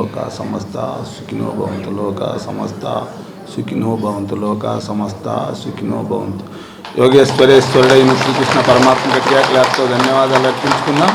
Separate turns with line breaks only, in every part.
లోకా సమస్త సుఖినో భవంతు, లోకా సమస్త సుఖినో భవంతు, లోకా సమస్త సుఖినో భవంతు. యోగేశ్వరేశ్వరుడైన శ్రీకృష్ణ పరమాత్మ గట్టిగా క్లాప్తో ధన్యవాదాలు అర్పించుకుందాం.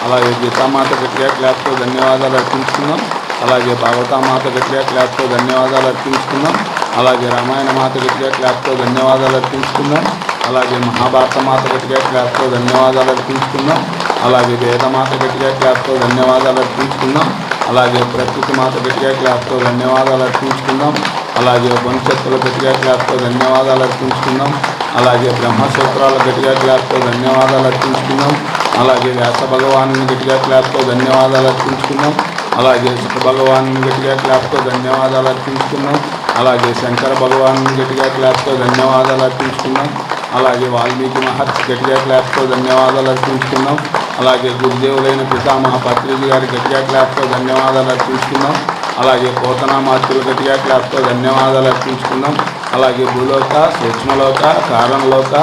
అలాగే గీతామాత గట్టిగా క్లాప్తో ధన్యవాదాలు అర్పించుకుందాం. అలాగే భాగవతామాత గట్టిగా క్లాప్తో ధన్యవాదాలు అర్పించుకుందాం. అలాగే రామాయణ మాత గట్టిగా క్లాప్తో ధన్యవాదాలు అర్పించుకుందాం. అలాగే మహాభారత మాత గట్టిగా క్లాప్తో ధన్యవాదాలు అర్పించుకుందాం. అలాగే వేదమాత గట్టిగా క్లాప్తో ధన్యవాదాలు అర్పించుకుందాం. అలాగే ప్రకృతి మాత గట్టిగా క్లాప్తో ధన్యవాదాలు అర్పించుకుందాం. అలాగే ఉపనిషత్తుల గట్టిగా క్లాప్తో ధన్యవాదాలు అర్పించుకుందాం. అలాగే బ్రహ్మసూత్రాల గట్టిగా క్లాప్తో ధన్యవాదాలు అర్పించుకుందాం. అలాగే వ్యాస భగవాను గట్టిగా క్లాప్తో ధన్యవాదాలు అర్పించుకుందాం. అలాగే సుఖ భగవాను గట్టిగా క్లాప్తో ధన్యవాదాలు అర్పించుకుందాం. అలాగే శంకర భగవాను గట్టిగా క్లాప్తో ధన్యవాదాలు అర్పించుకుందాం. అలాగే వాల్మీకి మహర్షి గట్టిగా క్లాప్తో ధన్యవాదాలు అర్పించుకుందాం. అలాగే గురుదేవులైన పితామహ పత్రిజీ గారి గట్టిగా క్లాప్తో ధన్యవాదాలు అర్పించుకుందాం. అలాగే పోతనామాత్రులు గట్టిగా క్లాప్తో ధన్యవాదాలు అర్పించుకుందాం. అలాగే భూలోక, సూక్ష్మలోక, కారణలోక,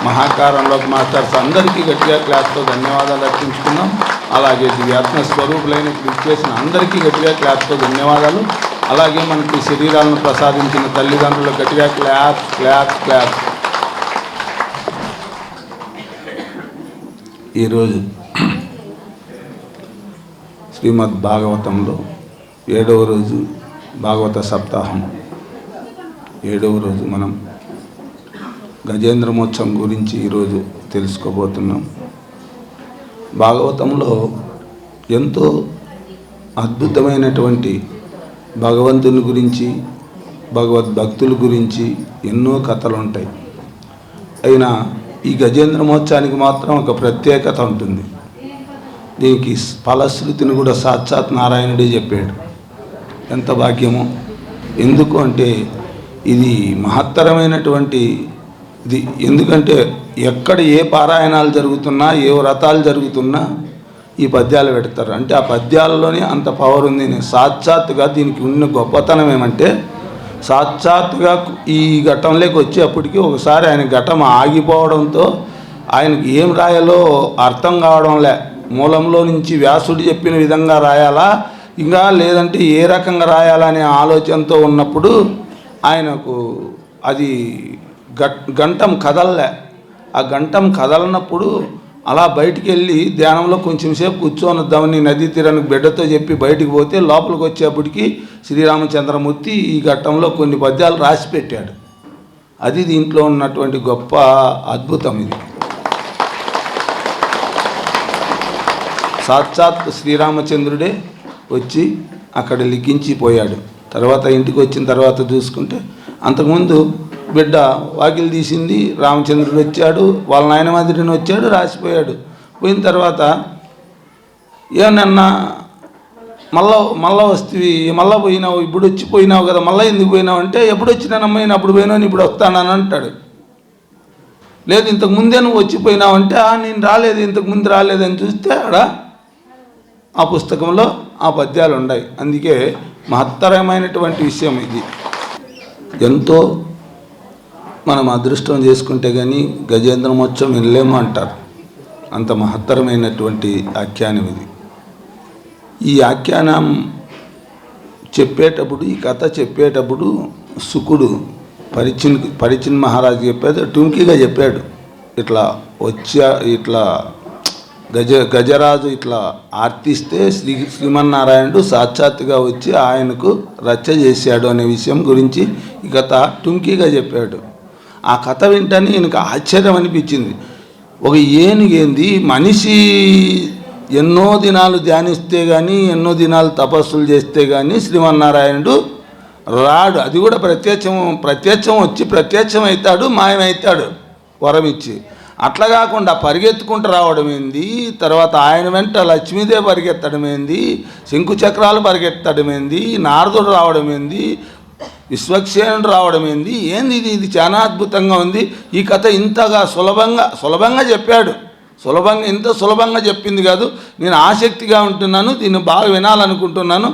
మహాకారణలోక మాస్టర్స్ అందరికీ గట్టిగా క్లాప్తో ధన్యవాదాలు అర్పించుకుందాం. అలాగే దివ్యాత్మ స్వరూపులైన కృషి చేసిన అందరికీ గట్టిగా క్లాప్తో ధన్యవాదాలు. అలాగే మనకి శరీరాలను ప్రసాదించిన తల్లిదండ్రులు గట్టిగా క్లాప్ క్లాప్ క్లాప్. ఈరోజు శ్రీమద్ భాగవతంలో 7వ రోజు భాగవత సప్తాహం 7వ రోజు మనం గజేంద్రమోత్సవం గురించి ఈరోజు తెలుసుకోబోతున్నాం. భాగవతంలో ఎంతో అద్భుతమైనటువంటి భగవంతుని గురించి, భగవద్భక్తుల గురించి ఎన్నో కథలు ఉంటాయి. అయినా ఈ గజేంద్రమోత్సవానికి మాత్రం ఒక ప్రత్యేకత ఉంటుంది. దీనికి ఫలశ్రుతిని కూడా సాక్షాత్ నారాయణుడే చెప్పాడు. ఎంత భాగ్యమో! ఎందుకు అంటే ఇది మహత్తరమైనటువంటి ఇది. ఎందుకంటే ఎక్కడ ఏ పారాయణాలు జరుగుతున్నా, ఏ వ్రతాలు జరుగుతున్నా ఈ పద్యాలు పెడతారు. అంటే ఆ పద్యాలలోనే అంత పవర్ ఉంది. సాక్షాత్తుగా దీనికి ఉన్న గొప్పతనం ఏమంటే, సాక్షాత్తుగా ఈ ఘట్టంలోకి వచ్చేప్పటికీ ఒకసారి ఆయన ఘటం ఆగిపోవడంతో ఆయనకి ఏం రాయాలో అర్థం కావడంలే. మూలంలో నుంచి వ్యాసుడు చెప్పిన విధంగా రాయాలా, ఇంకా లేదంటే ఏ రకంగా రాయాలనే ఆలోచనతో ఉన్నప్పుడు ఆయనకు అది గంటం కదలలే. ఆ గంటం కదలనప్పుడు అలా బయటికి వెళ్ళి ధ్యానంలో కొంచెం సేపు కూర్చొని వద్దామని నదీ తీరానికి బిడ్డతో చెప్పి బయటికి పోతే లోపలికి వచ్చేప్పటికి శ్రీరామచంద్రమూర్తి ఈ ఘట్టంలో కొన్ని పద్యాలు రాసి పెట్టాడు. అది దీంట్లో ఉన్నటువంటి గొప్ప అద్భుతం. ఇది సాక్షాత్ శ్రీరామచంద్రుడే వచ్చి అక్కడ లిఖించిపోయాడు. తర్వాత ఇంటికి వచ్చిన తర్వాత చూసుకుంటే అంతకుముందు బిడ్డ వాకిలు తీసింది, రామచంద్రుడు వచ్చాడు, వాళ్ళ నాయన మాదిరిని వచ్చాడు, రాసిపోయాడు. పోయిన తర్వాత ఏమన్నా మళ్ళా వస్తేవి, మళ్ళీ పోయినావు, ఇప్పుడు వచ్చిపోయినావు కదా, మళ్ళీ ఎందుకు పోయినావు అంటే, ఎప్పుడు వచ్చినానమ్మా నేను అప్పుడు పోయినావు, ఇప్పుడు వస్తానని అంటాడు. లేదు ఇంతకుముందే నువ్వు వచ్చిపోయినావు అంటే, నేను రాలేదు, ఇంతకుముందు రాలేదని చూస్తే ఆడ ఆ పుస్తకంలో ఆ పద్యాలు ఉన్నాయి. అందుకే మహత్తరమైనటువంటి విషయం ఇది. ఎంతో మనం అదృష్టం చేసుకుంటే కానీ గజేంద్రమోత్సవం వెళ్ళలేము అంటారు. అంత మహత్తరమైనటువంటి ఆఖ్యానం ఇది. ఈ ఆఖ్యానం చెప్పేటప్పుడు, ఈ కథ చెప్పేటప్పుడు శుకుడు పరిచిన్ మహారాజు చెప్పేది టుంకీగా చెప్పాడు. ఇట్లా ఇట్లా గజరాజు ఇట్లా ఆర్తిస్తే శ్రీమన్నారాయణుడు సాక్షాత్తుగా వచ్చి ఆయనకు రచ్చ చేశాడు అనే విషయం గురించి ఈ కథ టుంకీగా చెప్పాడు. ఆ కథ వింటని ఈయనకు ఆశ్చర్యం అనిపించింది. ఒక ఏనుగేంది, మనిషి ఎన్నో దినాలు ధ్యానిస్తే కానీ, ఎన్నో దినాలు తపస్సులు చేస్తే కానీ శ్రీమన్నారాయణుడు రాడు. అది కూడా ప్రత్యక్షం వచ్చి ప్రత్యక్షం అవుతాడు, మాయమవుతాడు వరం ఇచ్చి. అట్లా కాకుండా పరిగెత్తుకుంటూ రావడం ఏంది, తర్వాత ఆయన వెంట లక్ష్మీదేవి పరిగెత్తడం ఏంది, శంకుచక్రాలు పరిగెత్తడం ఏంది, నారదుడు రావడం ఏంది, విశ్వక్సేనుడు రావడం ఏంది, ఇది చాలా అద్భుతంగా ఉంది. ఈ కథ ఇంతగా సులభంగా చెప్పాడు. ఇంత సులభంగా చెప్పింది కాదు, నేను ఆసక్తిగా ఉంటున్నాను, దీన్ని బాగా వినాలనుకుంటున్నాను.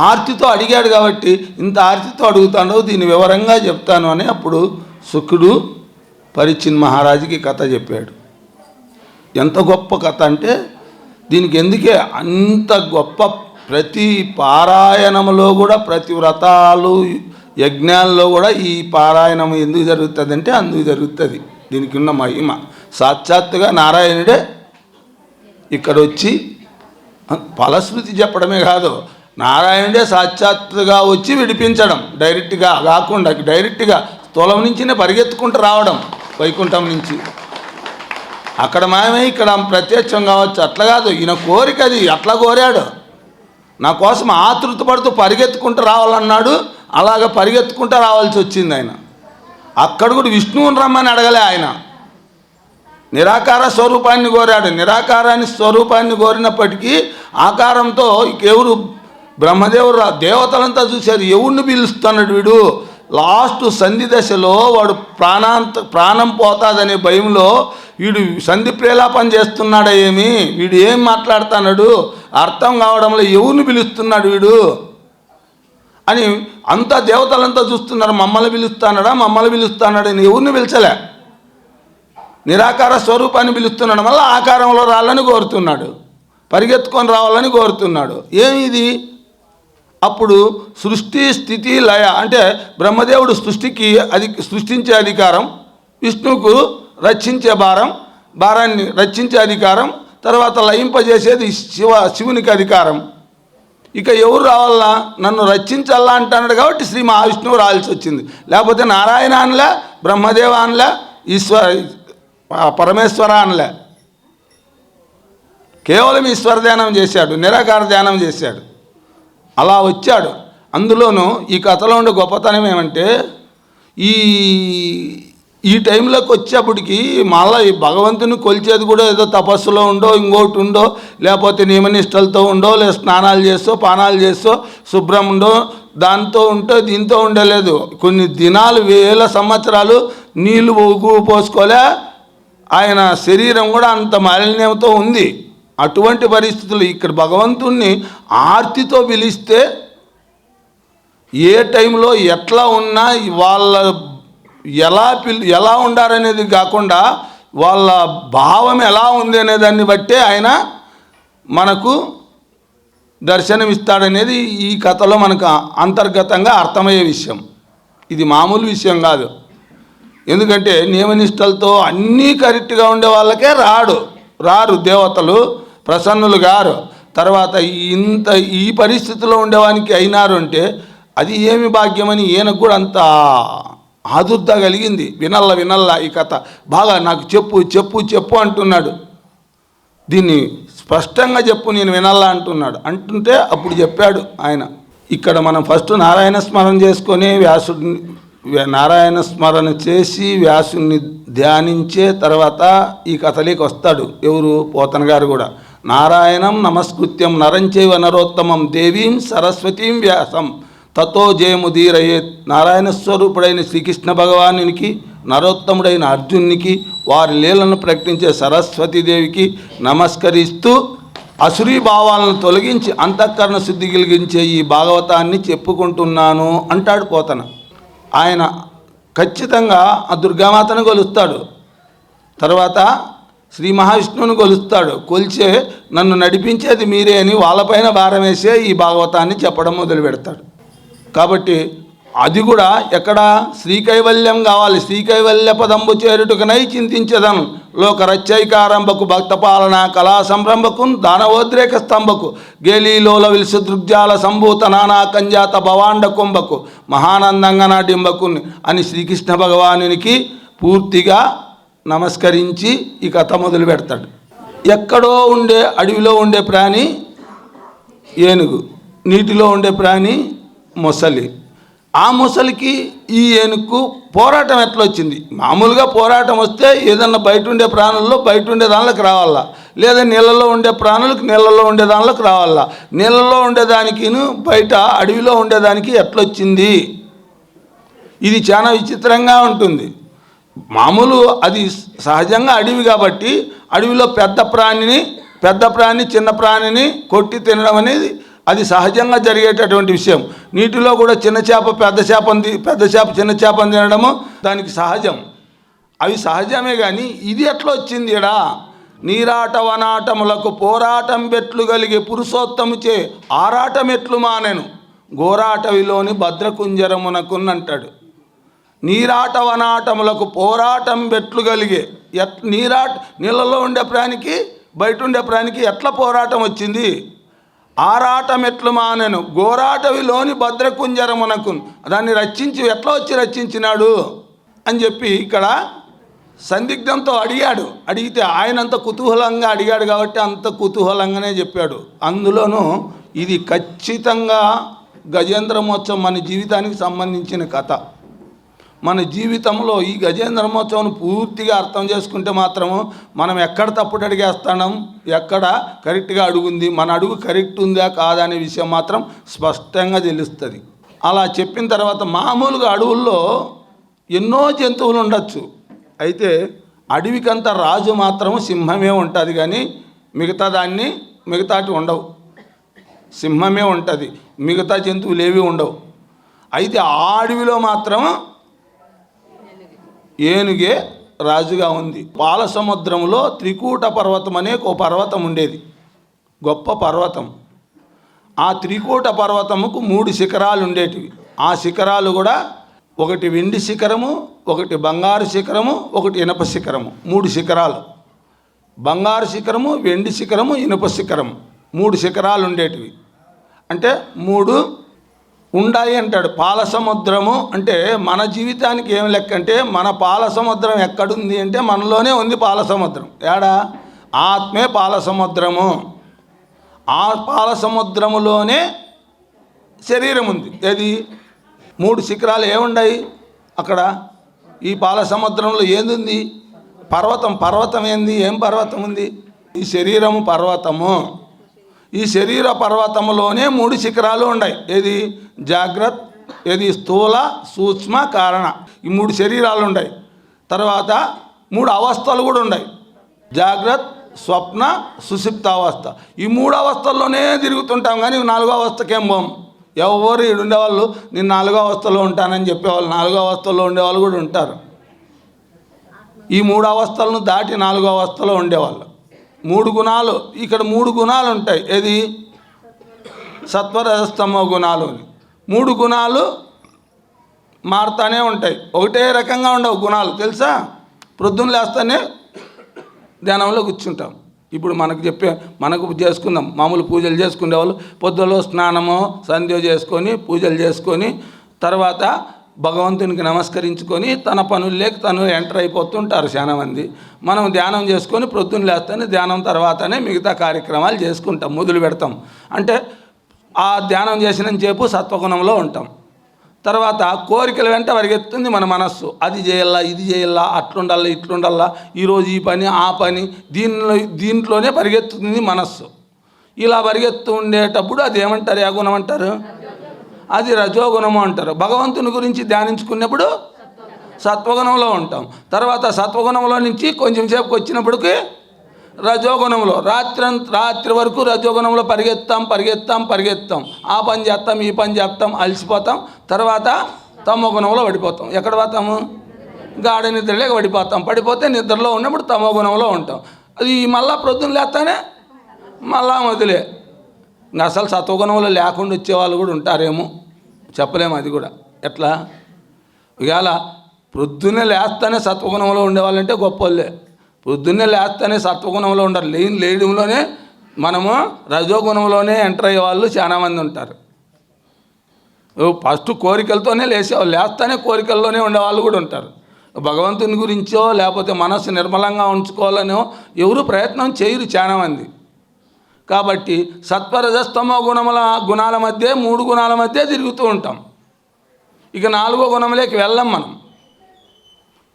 ఆర్తితో అడిగాడు కాబట్టి ఇంత ఆర్తితో అడుగుతాను, దీన్ని వివరంగా చెప్తాను అని అప్పుడు శుకుడు పరిచిన్ మహారాజుకి కథ చెప్పాడు. ఎంత గొప్ప కథ అంటే, దీనికి ఎందుకే అంత గొప్ప ప్రతి పారాయణంలో కూడా, ప్రతి వ్రతాలు యజ్ఞాల్లో కూడా ఈ పారాయణం ఎందుకు జరుగుతుందంటే అందుకు జరుగుతుంది. దీనికి ఉన్న మహిమ సాక్షాత్తుగా నారాయణుడే ఇక్కడ వచ్చి ఫలశ్రుతి చెప్పడమే కాదు, నారాయణుడే సాక్షాత్తుగా వచ్చి విడిపించడం, డైరెక్ట్గా కాకుండా డైరెక్ట్గా స్థూలం నుంచినే పరిగెత్తుకుంటూ రావడం వైకుంఠం నుంచి. అక్కడ మాయమే ఇక్కడ ప్రత్యక్షం కావచ్చు, అట్లా కాదు. ఈయన కోరిక అది, అట్లా కోరాడు. నా కోసం ఆతృత పడుతూ పరిగెత్తుకుంటూ రావాలన్నాడు, అలాగ పరిగెత్తుకుంటూ రావాల్సి వచ్చింది ఆయన. అక్కడ కూడా విష్ణువుని రమ్మని అడగలే ఆయన, నిరాకార స్వరూపాన్ని కోరాడు. నిరాకారాన్ని స్వరూపాన్ని కోరినప్పటికీ ఆకారంతో ఎవరు బ్రహ్మదేవుడు దేవతలంతా చూశారు, ఎవరిని పిలుస్తున్నాడు వీడు. లాస్ట్ సంధి దశలో వాడు ప్రాణం పోతాదనే భయంలో వీడు సంధి ప్రేలాపన చేస్తున్నాడా ఏమి, వీడు ఏం మాట్లాడుతున్నాడు అర్థం కావడంలో ఎవరిని పిలుస్తున్నాడు వీడు అని అంతా దేవతలంతా చూస్తున్నారు. మమ్మల్ని పిలుస్తున్నాడని ఎవరిని పిలిచలే, నిరాకార స్వరూపాన్ని పిలుస్తున్నాడు. మళ్ళీ ఆకారంలో రావాలని కోరుతున్నాడు, పరిగెత్తుకొని రావాలని కోరుతున్నాడు. ఏమి ఇది? అప్పుడు సృష్టి స్థితి లయ అంటే బ్రహ్మదేవుడు సృష్టించే అధికారం, విష్ణువుకు రక్షించే భారాన్ని రక్షించే అధికారం, తర్వాత లయింపజేసేది శివునికి అధికారం. ఇక ఎవరు రావాలా? నన్ను రక్షించాలా అంటున్నాడు కాబట్టి శ్రీ మహావిష్ణువు రావాల్సి వచ్చింది. లేకపోతే నారాయణ అనలే, బ్రహ్మదేవ అనలే, పరమేశ్వర అనలే. కేవలం ఈశ్వర ధ్యానం చేశాడు, నిరాకార ధ్యానం చేశాడు, అలా వచ్చాడు. అందులోనూ ఈ కథలో ఉండే గొప్పతనం ఏమంటే ఈ టైంలోకి వచ్చేప్పటికి మళ్ళీ ఈ భగవంతుని కొలిచేది కూడా ఏదో తపస్సులో ఉండో, ఇంకోటి ఉండో, లేకపోతే నియమనిష్టలతో ఉండో, లేదా స్నానాలు చేసో, పానాలు చేసో, శుభ్రం ఉండో, దాంతో ఉంటో దీంతో ఉండలేదు. కొన్ని దినాలు, వేల సంవత్సరాలు నీళ్లు పోసుకోలే, ఆయన శరీరం కూడా అంత మాలిన్యంతో ఉంది. అటువంటి పరిస్థితులు ఇక్కడ భగవంతుణ్ణి ఆర్తితో పిలిస్తే ఏ టైంలో ఎట్లా ఉన్నా వాళ్ళ ఎలా ఉండారనేది కాకుండా వాళ్ళ భావం ఎలా ఉంది అనే దాన్ని బట్టే ఆయన మనకు దర్శనమిస్తాడనేది ఈ కథలో మనకు అంతర్గతంగా అర్థమయ్యే విషయం. ఇది మామూలు విషయం కాదు. ఎందుకంటే నియమనిష్టలతో అన్నీ కరెక్ట్గా ఉండే వాళ్ళకే రారు దేవతలు, ప్రసన్నులు గారు. తర్వాత ఈ పరిస్థితిలో ఉండేవానికి అయినారు అంటే అది ఏమి భాగ్యమని ఈయనకు కూడా అంత ఆదుర్ద కలిగింది. వినల్లా ఈ కథ బాగా నాకు చెప్పు అంటున్నాడు. దీన్ని స్పష్టంగా చెప్పు, నేను వినల్లా అంటుంటే అప్పుడు చెప్పాడు ఆయన. ఇక్కడ మనం ఫస్ట్ నారాయణ స్మరణ చేసుకొని నారాయణ స్మరణ చేసి వ్యాసుని ధ్యానించే తర్వాత ఈ కథలోకి వస్తాడు. ఎవరు? పోతన గారు కూడా. నారాయణం నమస్కృత్యం నరంచైవ నరోత్తమం దేవీం సరస్వతీం వ్యాసం తతో జయముదీరయేత్. నారాయణ స్వరూపుడైన శ్రీకృష్ణ భగవానునికి, నరోత్తముడైన అర్జునునికి, వారి లీలను ప్రకటించే సరస్వతీదేవికి నమస్కరిస్తూ అసురీ భావాలను తొలగించి అంతఃకరణ శుద్ధి కలిగించే ఈ భాగవతాన్ని చెప్పుకుంటున్నాను అంటాడు పోతన. ఆయన ఖచ్చితంగా ఆ దుర్గామాతను కొలుస్తాడు, తర్వాత శ్రీ మహావిష్ణువుని కొలుస్తాడు. కొలిచే నన్ను నడిపించేది మీరే అని వాళ్ళపైన భారం వేసే ఈ భాగవతాన్ని చెప్పడం మొదలు పెడతాడు. కాబట్టి అది కూడా ఎక్కడ? శ్రీకైవల్యం కావాలి. శ్రీకైవల్య పదంబు చేరుటకునై చింతించదను లోకరచ్చైకారంభకు భక్తపాలన కళా సంరంభకు దానవోద్రేక స్తంభకు గేలీలోల విలుసు దృగ్జాల సంభూత నానా కంజాత భవాండ కుంభకు మహానందంగా నాటింబకు అని శ్రీకృష్ణ భగవానునికి పూర్తిగా నమస్కరించి ఈ కథ మొదలు పెడతాడు. ఎక్కడో ఉండే అడవిలో ఉండే ప్రాణి ఏనుగు, నీటిలో ఉండే ప్రాణి మొసలి. ఆ మొసలికి ఈ ఏనుగుకు పోరాటం ఎట్లా వచ్చింది? మామూలుగా పోరాటం వస్తే ఏదన్నా బయట ఉండే ప్రాణుల్లో బయట ఉండే దానిలోకి రావాలా, లేదా నీళ్ళలో ఉండే ప్రాణులకు నీళ్ళలో ఉండే దానిలోకి రావాలా. నీళ్ళలో ఉండేదానికి బయట అడవిలో ఉండేదానికి ఎట్లొచ్చింది? ఇది చాలా విచిత్రంగా ఉంటుంది. మామూలు అది సహజంగా అడవి కాబట్టి అడవిలో పెద్ద ప్రాణి చిన్న ప్రాణిని కొట్టి తినడం అనేది అది సహజంగా జరిగేటటువంటి విషయం. నీటిలో కూడా చిన్న చేప పెద్ద చేప చిన్న చేపను తినడము దానికి సహజం. అవి సహజమే. కానీ ఇది ఎట్లా వచ్చింది? నీరాట వనాటములకు పోరాటం బెట్లు గలిగే పురుషోత్తముచే ఆరాటమెట్లు మానెను ఘోరాటవిలోని భద్రకుంజరమునకున్నంటాడు. నీరాట వనాటములకు పోరాటం బెట్లు కలిగే నీళ్ళలో ఉండే ప్రాణికి బయట ఉండే ప్రాణికి ఎట్లా పోరాటం వచ్చింది? ఆరాటం ఎట్లు మానెను ఘోరాటవిలోని భద్రకుంజరమునకు, దాన్ని రక్షించి ఎట్లా వచ్చి రక్షించినాడు అని చెప్పి ఇక్కడ సందిగ్ధంతో అడిగాడు. అడిగితే ఆయనంత కుతూహలంగా అడిగాడు కాబట్టి అంత కుతూహలంగానే చెప్పాడు. అందులోనూ ఇది ఖచ్చితంగా గజేంద్రమోత్సవం మన జీవితానికి సంబంధించిన కథ. మన జీవితంలో ఈ గజేంద్రమోత్సవం పూర్తిగా అర్థం చేసుకుంటే మాత్రము మనం ఎక్కడ తప్పుడు అడిగేస్తున్నాం, ఎక్కడ కరెక్ట్గా అడుగుంది, మన అడుగు కరెక్ట్ ఉందా కాదా అనే విషయం మాత్రం స్పష్టంగా తెలుస్తుంది. అలా చెప్పిన తర్వాత మామూలుగా అడవుల్లో ఎన్నో జంతువులు ఉండొచ్చు, అయితే అడవికంత రాజు మాత్రము సింహమే ఉంటుంది, కానీ మిగతాటి ఉండవు. సింహమే ఉంటుంది, మిగతా జంతువులు ఏవి ఉండవు. అయితే ఆ అడవిలో మాత్రం ఏనుగే రాజుగా ఉంది. పాల సముద్రంలో త్రికూట పర్వతం అనే ఒక పర్వతం ఉండేది, గొప్ప పర్వతం. ఆ త్రికూట పర్వతముకు 3 శిఖరాలు ఉండేటివి. ఆ శిఖరాలు కూడా ఒకటి వెండి శిఖరము, ఒకటి బంగారు శిఖరము, ఒకటి ఇనప శిఖరము. 3 శిఖరాలు, బంగారు శిఖరము, వెండి శిఖరము, ఇనుప శిఖరము, 3 శిఖరాలు ఉండేటివి. అంటే 3 ఉండాయి అంటాడు. పాల సముద్రము అంటే మన జీవితానికి ఏం లెక్క అంటే, మన పాల సముద్రం ఎక్కడుంది అంటే మనలోనే ఉంది పాల సముద్రం. ఏడా? ఆత్మే పాల సముద్రము. ఆ పాల సముద్రములోనే శరీరం ఉంది. ఏది? 3 శిఖరాలు ఏముండాయి అక్కడ? ఈ పాల సముద్రంలో ఏంది? పర్వతం ఏంది? ఏం పర్వతం ఉంది? ఈ శరీరము పర్వతము. ఈ శరీర పర్వతములోనే 3 శిఖరాలు ఉన్నాయి. ఏది? జాగ్రత్త, ఏది? స్థూల, సూక్ష్మ, కారణ. ఈ 3 శరీరాలు ఉన్నాయి. తర్వాత 3 అవస్థలు కూడా ఉన్నాయి. జాగ్రత్త, స్వప్న, సుషుప్త అవస్థ. ఈ 3 అవస్థల్లోనే తిరుగుతుంటాం, కానీ 4వ అవస్థకేం పోం. ఎవరు ఉండేవాళ్ళు నేను 4వ అవస్థలో ఉంటానని చెప్పేవాళ్ళు 4వ అవస్థలో ఉండేవాళ్ళు కూడా ఉంటారు. ఈ 3 అవస్థలను దాటి 4వ అవస్థలో ఉండేవాళ్ళు. 3 గుణాలు, ఇక్కడ 3 గుణాలు ఉంటాయి. ఏది? సత్వరజస్తమో గుణాలు అని. 3 గుణాలు మారుతానే ఉంటాయి, ఒకటే రకంగా ఉండవు గుణాలు. తెలుసా? ప్రొద్దున లేస్తానే ధ్యానంలో కూర్చుంటాం. ఇప్పుడు మనకు చేసుకుందాం, మామూలు పూజలు చేసుకునేవాళ్ళు పొద్దులో స్నానము సంధ్య చేసుకొని పూజలు చేసుకొని తర్వాత భగవంతునికి నమస్కరించుకొని తన పనుల్లోకి తను ఎంటర్ అయిపోతుంటారు చాలామంది. మనం ధ్యానం చేసుకొని ప్రొద్దున లేస్తేనే ధ్యానం తర్వాతనే మిగతా కార్యక్రమాలు చేసుకుంటాం, మొదలు పెడతాం. అంటే ఆ ధ్యానం చేసినంతసేపు సత్వగుణంలో ఉంటాం. తర్వాత కోరికల వెంట పరిగెత్తుంది మన మనస్సు. అది చేయాలా, ఇది చేయాలా, అట్లుండాలా, ఇట్లుండాలా, ఈరోజు ఈ పని ఆ పని, దీంట్లోనే పరిగెత్తుతుంది మనస్సు. ఇలా పరిగెత్తు ఉండేటప్పుడు అది ఏమంటారు? ఏ గుణం అంటారు? అది రజోగుణము అంటారు. భగవంతుని గురించి ధ్యానించుకున్నప్పుడు సత్వగుణంలో ఉంటాం. తర్వాత సత్వగుణంలో నుంచి కొంచెం సేపుకి వచ్చినప్పటికీ రజోగుణంలో రాత్రి వరకు రజోగుణంలో పరిగెత్తాం. ఆ పని చేస్తాం, ఈ పని చేస్తాం, అలసిపోతాం. తర్వాత తమో గుణంలో పడిపోతాం. ఎక్కడ పోతాము? గాఢ నిద్రలేక పడిపోతే నిద్రలో ఉన్నప్పుడు తమో గుణంలో ఉంటాం. అది మళ్ళా ప్రొద్దున లేస్తానే మళ్ళా మొదలే. అసలు సత్వగుణంలో లేకుండా వచ్చేవాళ్ళు కూడా ఉంటారేమో, చెప్పలేము. అది కూడా ఎట్లా? ఇవాళ ప్రొద్దున్నే లేస్తానే సత్వగుణంలో ఉండేవాళ్ళంటే గొప్పవాళ్ళే. పొద్దున్నే లేస్తానే సత్వగుణంలో ఉండరు. లేయడంలోనే మనము రజోగుణంలోనే ఎంటర్ అయ్యే వాళ్ళు చాలామంది ఉంటారు. ఫస్ట్ కోరికలతోనే లేచేవాళ్ళు, లేస్తానే కోరికల్లోనే ఉండేవాళ్ళు కూడా ఉంటారు. భగవంతుని గురించో లేకపోతే మనస్సు నిర్మలంగా ఉంచుకోవాలనో ఎవరు ప్రయత్నం చేయరు చాలామంది. కాబట్టి సత్వరజస్తమో గుణాల మధ్య 3 గుణాల మధ్య తిరుగుతూ ఉంటాం. ఇక 4వ గుణంలోకి వెళ్ళాం మనం.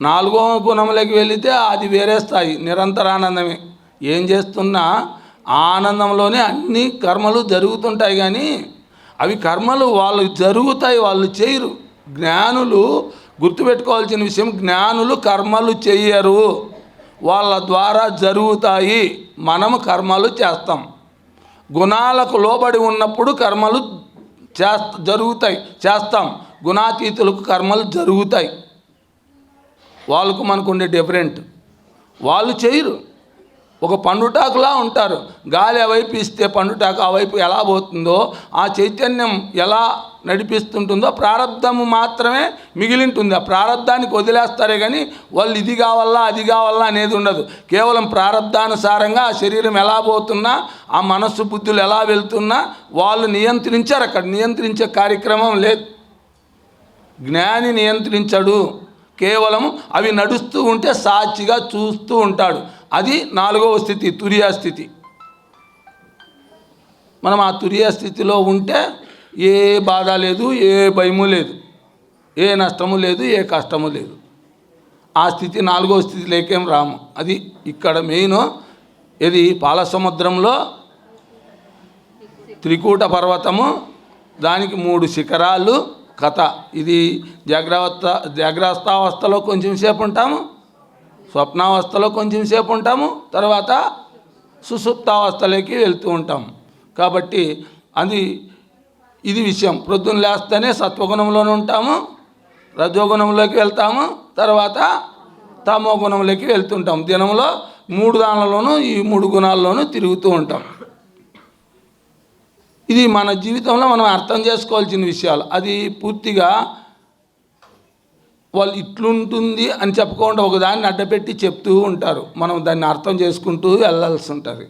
4వ గుణంలోకి వెళితే అది వేరే స్థాయి, నిరంతర ఆనందమే. ఏం చేస్తున్నా ఆనందంలోనే అన్ని కర్మలు జరుగుతుంటాయి, కానీ అవి కర్మలు వాళ్ళు జరుగుతాయి, వాళ్ళు చేయరు. జ్ఞానులు గుర్తుపెట్టుకోవాల్సిన విషయం, జ్ఞానులు కర్మలు చెయ్యరు, వాళ్ళ ద్వారా జరుగుతాయి. మనము కర్మలు చేస్తాం. గుణాలకు లోబడి ఉన్నప్పుడు కర్మలు చేస్తాం. గుణాతీతులకు కర్మలు జరుగుతాయి. వాళ్ళకు మనకు ఉండే డిఫరెంట్. వాళ్ళు చేయరు, ఒక పండుటాకులా ఉంటారు. గాలి అవైపు ఇస్తే పండుటాకు ఆ వైపు ఎలా పోతుందో, ఆ చైతన్యం ఎలా నడిపిస్తుంటుందో ప్రారంధము మాత్రమే మిగిలింటుంది. ఆ ప్రారంధానికి వదిలేస్తారే కానీ వాళ్ళు ఇది కావాలా అది కావాలా అనేది ఉండదు. కేవలం ప్రారంధానుసారంగా ఆ శరీరం ఎలా పోతున్నా, ఆ మనస్సు బుద్ధులు ఎలా వెళ్తున్నా వాళ్ళు నియంత్రించారు. అక్కడ నియంత్రించే కార్యక్రమం లేదు. జ్ఞాని నియంత్రించడు. కేవలం అవి నడుస్తూ ఉంటే సాక్షిగా చూస్తూ ఉంటాడు. అది 4వ స్థితి, తురియా స్థితి. మనం ఆ తురియా స్థితిలో ఉంటే ఏ బాధ లేదు, ఏ భయము లేదు, ఏ నష్టము లేదు, ఏ కష్టము లేదు. ఆ స్థితి 4వ స్థితిలోకేం రాము. అది ఇక్కడ మెయిన్. ఇది పాలసముద్రంలో త్రికూట పర్వతము, దానికి 3 శిఖరాలు కథ. ఇది జాగ్రత్తావస్థలో కొంచెం సేపు ఉంటాము, స్వప్నావస్థలో కొంచెం సేపు ఉంటాము, తర్వాత సుషుప్తావస్థలోకి వెళ్తూ ఉంటాము. కాబట్టి ఇది విషయం. ప్రొద్దున లేస్తేనే సత్వగుణంలోనే ఉంటాము, రజోగుణంలోకి వెళ్తాము, తర్వాత తమో గుణంలోకి వెళ్తుంటాం. దినంలో 3 దానిలోనూ ఈ 3 గుణాల్లోనూ తిరుగుతూ ఉంటాం. ఇది మన జీవితంలో మనం అర్థం చేసుకోవాల్సిన విషయాలు. అది పూర్తిగా వాళ్ళు ఇట్లుంటుంది అని చెప్పకుండా ఒకదాన్ని అడ్డపెట్టి చెప్తూ ఉంటారు. మనం దాన్ని అర్థం చేసుకుంటూ వెళ్ళాల్సి ఉంటుంది.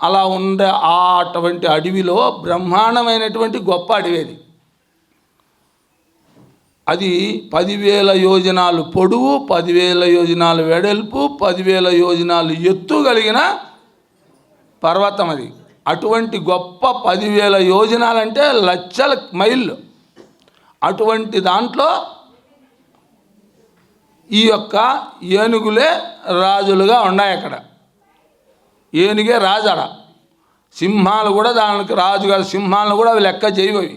అలా ఉండే అటువంటి అడవిలో బ్రహ్మాండమైనటువంటి గొప్ప అడవి అది 10,000 యోజనాలు పొడవు, 10,000 యోజనాలు వెడల్పు, 10,000 యోజనాలు ఎత్తు కలిగిన పర్వతం అది. అటువంటి గొప్ప 10,000 యోజనాలంటే లక్షల మైళ్ళు. అటువంటి దాంట్లో ఈ యొక్క ఏనుగులే రాజులుగా ఉన్నాయి. అక్కడ ఏనుగే రాజాడ. సింహాలు కూడా దానికి రాజు కాదు. సింహాలను కూడా అవి లెక్క చేయవి.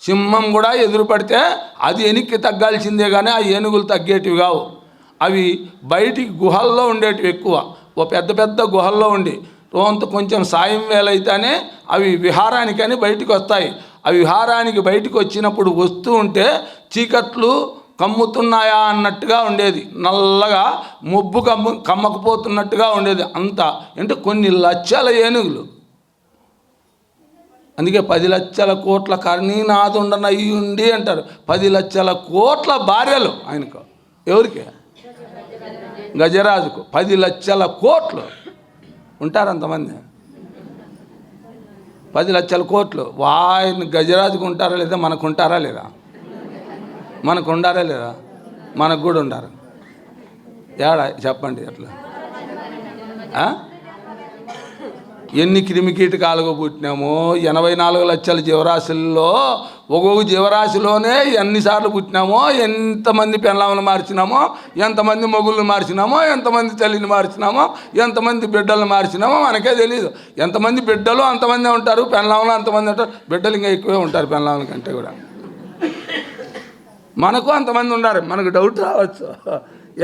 సింహం కూడా ఎదురు పడితే అది వెనక్కి తగ్గాల్సిందే కానీ ఆ ఏనుగులు తగ్గేటివి కావు. అవి బయటికి గుహల్లో ఉండేటివి ఎక్కువ. ఓ పెద్ద పెద్ద గుహల్లో ఉండి రోంత కొంచెం సాయం వేలైతేనే అవి విహారానికని బయటికి వస్తాయి. అవి విహారానికి బయటికి వచ్చినప్పుడు వస్తూ ఉంటే చీకట్లు కమ్ముతున్నాయా అన్నట్టుగా ఉండేది. నల్లగా మొబ్బు కమ్మకపోతున్నట్టుగా ఉండేది. అంతా అంటే కొన్ని లక్షల ఏనుగులు. అందుకే 10 లక్షల కోట్ల కర్ణీనాథుండనయ్యుండి అంటారు. 10 లక్షల కోట్ల భార్యలు ఆయనకు. ఎవరికి? గజరాజుకు 10 లక్షల కోట్లు ఉంటారు. అంతమంది 10 లక్షల కోట్లు. ఆయన గజరాజుకు ఉంటారా లేదా? మనకు ఉంటారా లేదా? మనకు ఉండారా లేదా? మనకు కూడా ఉండారు. ఏడా చెప్పండి అట్లా. ఎన్ని క్రిమికీటకాలుగా పుట్టినామో 84 లక్షల జీవరాశుల్లో ఒక్కొక్క జీవరాశిలోనే ఎన్నిసార్లు పుట్టినామో, ఎంతమంది పెళ్ళాలను మార్చినామో, ఎంతమంది మొగుళ్ళని మార్చినామో, ఎంతమంది తల్లిని మార్చినామో, ఎంతమంది బిడ్డలను మార్చినామో మనకే తెలియదు. ఎంతమంది బిడ్డలు అంతమంది ఉంటారు, పెళ్ళాములు అంతమంది ఉంటారు. బిడ్డలు ఇంకా ఎక్కువే ఉంటారు పెళ్ళాముల కంటే కూడా. మనకు అంతమంది ఉన్నారు. మనకు డౌట్ రావచ్చు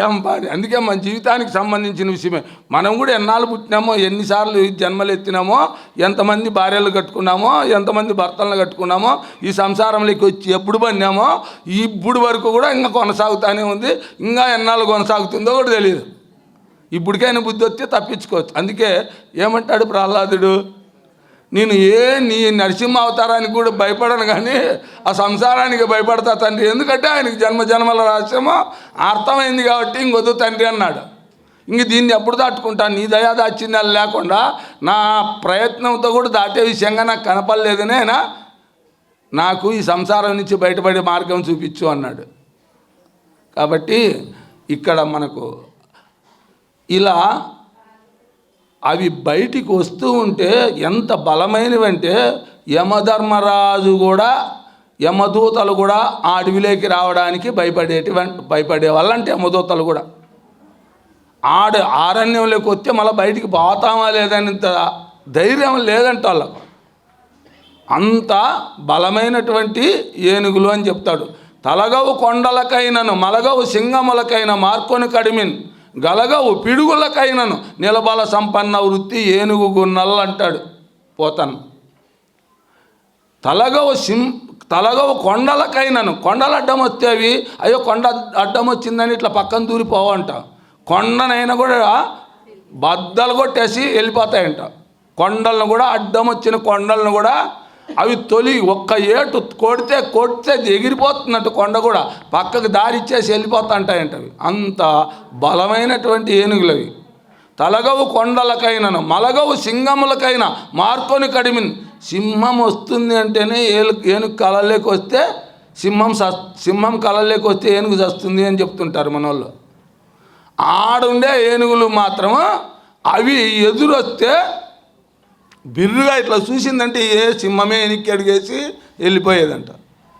ఏం బాగా. అందుకే మన జీవితానికి సంబంధించిన విషయమే. మనం కూడా ఎన్నాళ్ళు పుట్టినామో, ఎన్నిసార్లు జన్మలు ఎత్తినామో, ఎంతమంది భార్యలు కట్టుకున్నామో, ఎంతమంది భర్తలను కట్టుకున్నామో, ఈ సంసారంలోకి వచ్చి ఎప్పుడు పడినామో ఇప్పుడు వరకు కూడా ఇంకా కొనసాగుతూనే ఉంది. ఇంకా ఎన్నాళ్ళు కొనసాగుతుందో కూడా తెలియదు. ఇప్పటికైనా బుద్ధి వస్తే తప్పించుకోవచ్చు. అందుకే ఏమంటాడు ప్రహ్లాదుడు, నేను నీ నరసింహ అవతారానికి కూడా భయపడను కానీ ఆ సంసారానికి భయపడతా తండ్రి. ఎందుకంటే ఆయనకి జన్మ జన్మల రహస్యమో అర్థమైంది కాబట్టి ఇంకొద్దు తండ్రి అన్నాడు. ఇంక దీన్ని ఎప్పుడు దాటుకుంటాను? నీ దయా దాచిన్యాలు లేకుండా నా ప్రయత్నంతో కూడా దాటే విషయంగా నాకు కనపడలేదనే నాకు ఈ సంసారం నుంచి బయటపడే మార్గం చూపించు అన్నాడు. కాబట్టి ఇక్కడ మనకు ఇలా అవి బయటికి వస్తూ ఉంటే ఎంత బలమైనవంటే యమధర్మరాజు కూడా, యమదూతలు కూడా ఆ అడవిలోకి రావడానికి భయపడే వాళ్ళంటే యమదూతలు కూడా ఆరణ్యంలోకి వస్తే మళ్ళీ బయటికి పోతామా లేదనేంత ధైర్యం లేదంట వాళ్ళకు. అంత బలమైనటువంటి ఏనుగులు అని చెప్తాడు. తలగవు కొండలకైనను మలగవు సింగములకైన మార్కొని కడిమిన్ గలగవు పిడుగులకైనను నిలబల సంపన్న వృత్తి ఏనుగు గున్నల్ అంటాడు పోతను. తలగవు కొండలకైనను, కొండలు అడ్డం వస్తే అవి అయ్యో కొండ అడ్డం వచ్చిందని ఇట్లా పక్కన దూరిపోవంట. కొండనైనా కూడా బద్దలు కొట్టేసి వెళ్ళిపోతాయంట. కొండలను కూడా, అడ్డం వచ్చిన కొండలను కూడా అవి తొలి ఒక్క ఏటు కొడితే ఎగిరిపోతున్నట్టు కొండ కూడా పక్కకు దారి ఇచ్చేసి వెళ్ళిపోతుంటాయంట అవి. అంత బలమైనటువంటి ఏనుగులు అవి. తలగవు కొండలకైనను మలగవు సింగములకైనా మార్కొని కడిమిన్. సింహం వస్తుంది అంటేనే ఏనుగు కళల్లోకి వస్తే సింహం కళల్లోకి వస్తే ఏనుగు చస్తుంది అని చెప్తుంటారు మన వాళ్ళు. ఆడుండే ఏనుగులు మాత్రము అవి ఎదురొస్తే బిర్రుగా ఇట్లా చూసిందంటే ఏ సింహమే ఎనికి అడిగేసి వెళ్ళిపోయేదంట.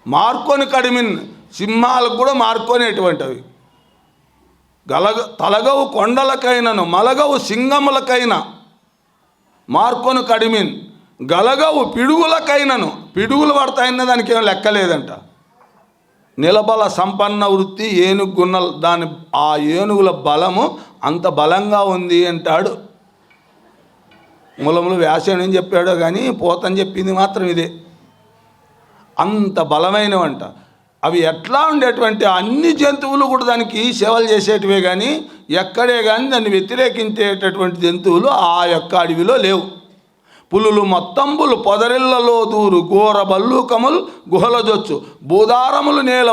మార్కొని కడిమిన్, సింహాలకు కూడా మార్కొనేటువంటివి. తలగవు కొండలకైనను మలగవు సింగములకైనా మార్కొని కడిమిన్. గలగవు పిడుగులకైనను, పిడుగులు పడతాయన్న దానికి ఏం లెక్కలేదంట. నిలబల సంపన్న వృత్తి ఏనుగున్న దాని ఆ ఏనుగుల బలము అంత బలంగా ఉంది అంటాడు. మూలములు వ్యాసేని చెప్పాడో కానీ పోతని చెప్పింది మాత్రం ఇదే. అంత బలమైనవంట అవి. ఎట్లా ఉండేటువంటి అన్ని జంతువులు కూడా దానికి సేవలు చేసేటివే కానీ ఎక్కడే కానీ దాన్ని వ్యతిరేకించేటటువంటి జంతువులు ఆ యొక్క అడవిలో లేవు. పులులు మొత్తంబులు పొదరిళ్లలో దూరు ఘోర బల్లూకములు గుహలజొచ్చు భూదారములు నేల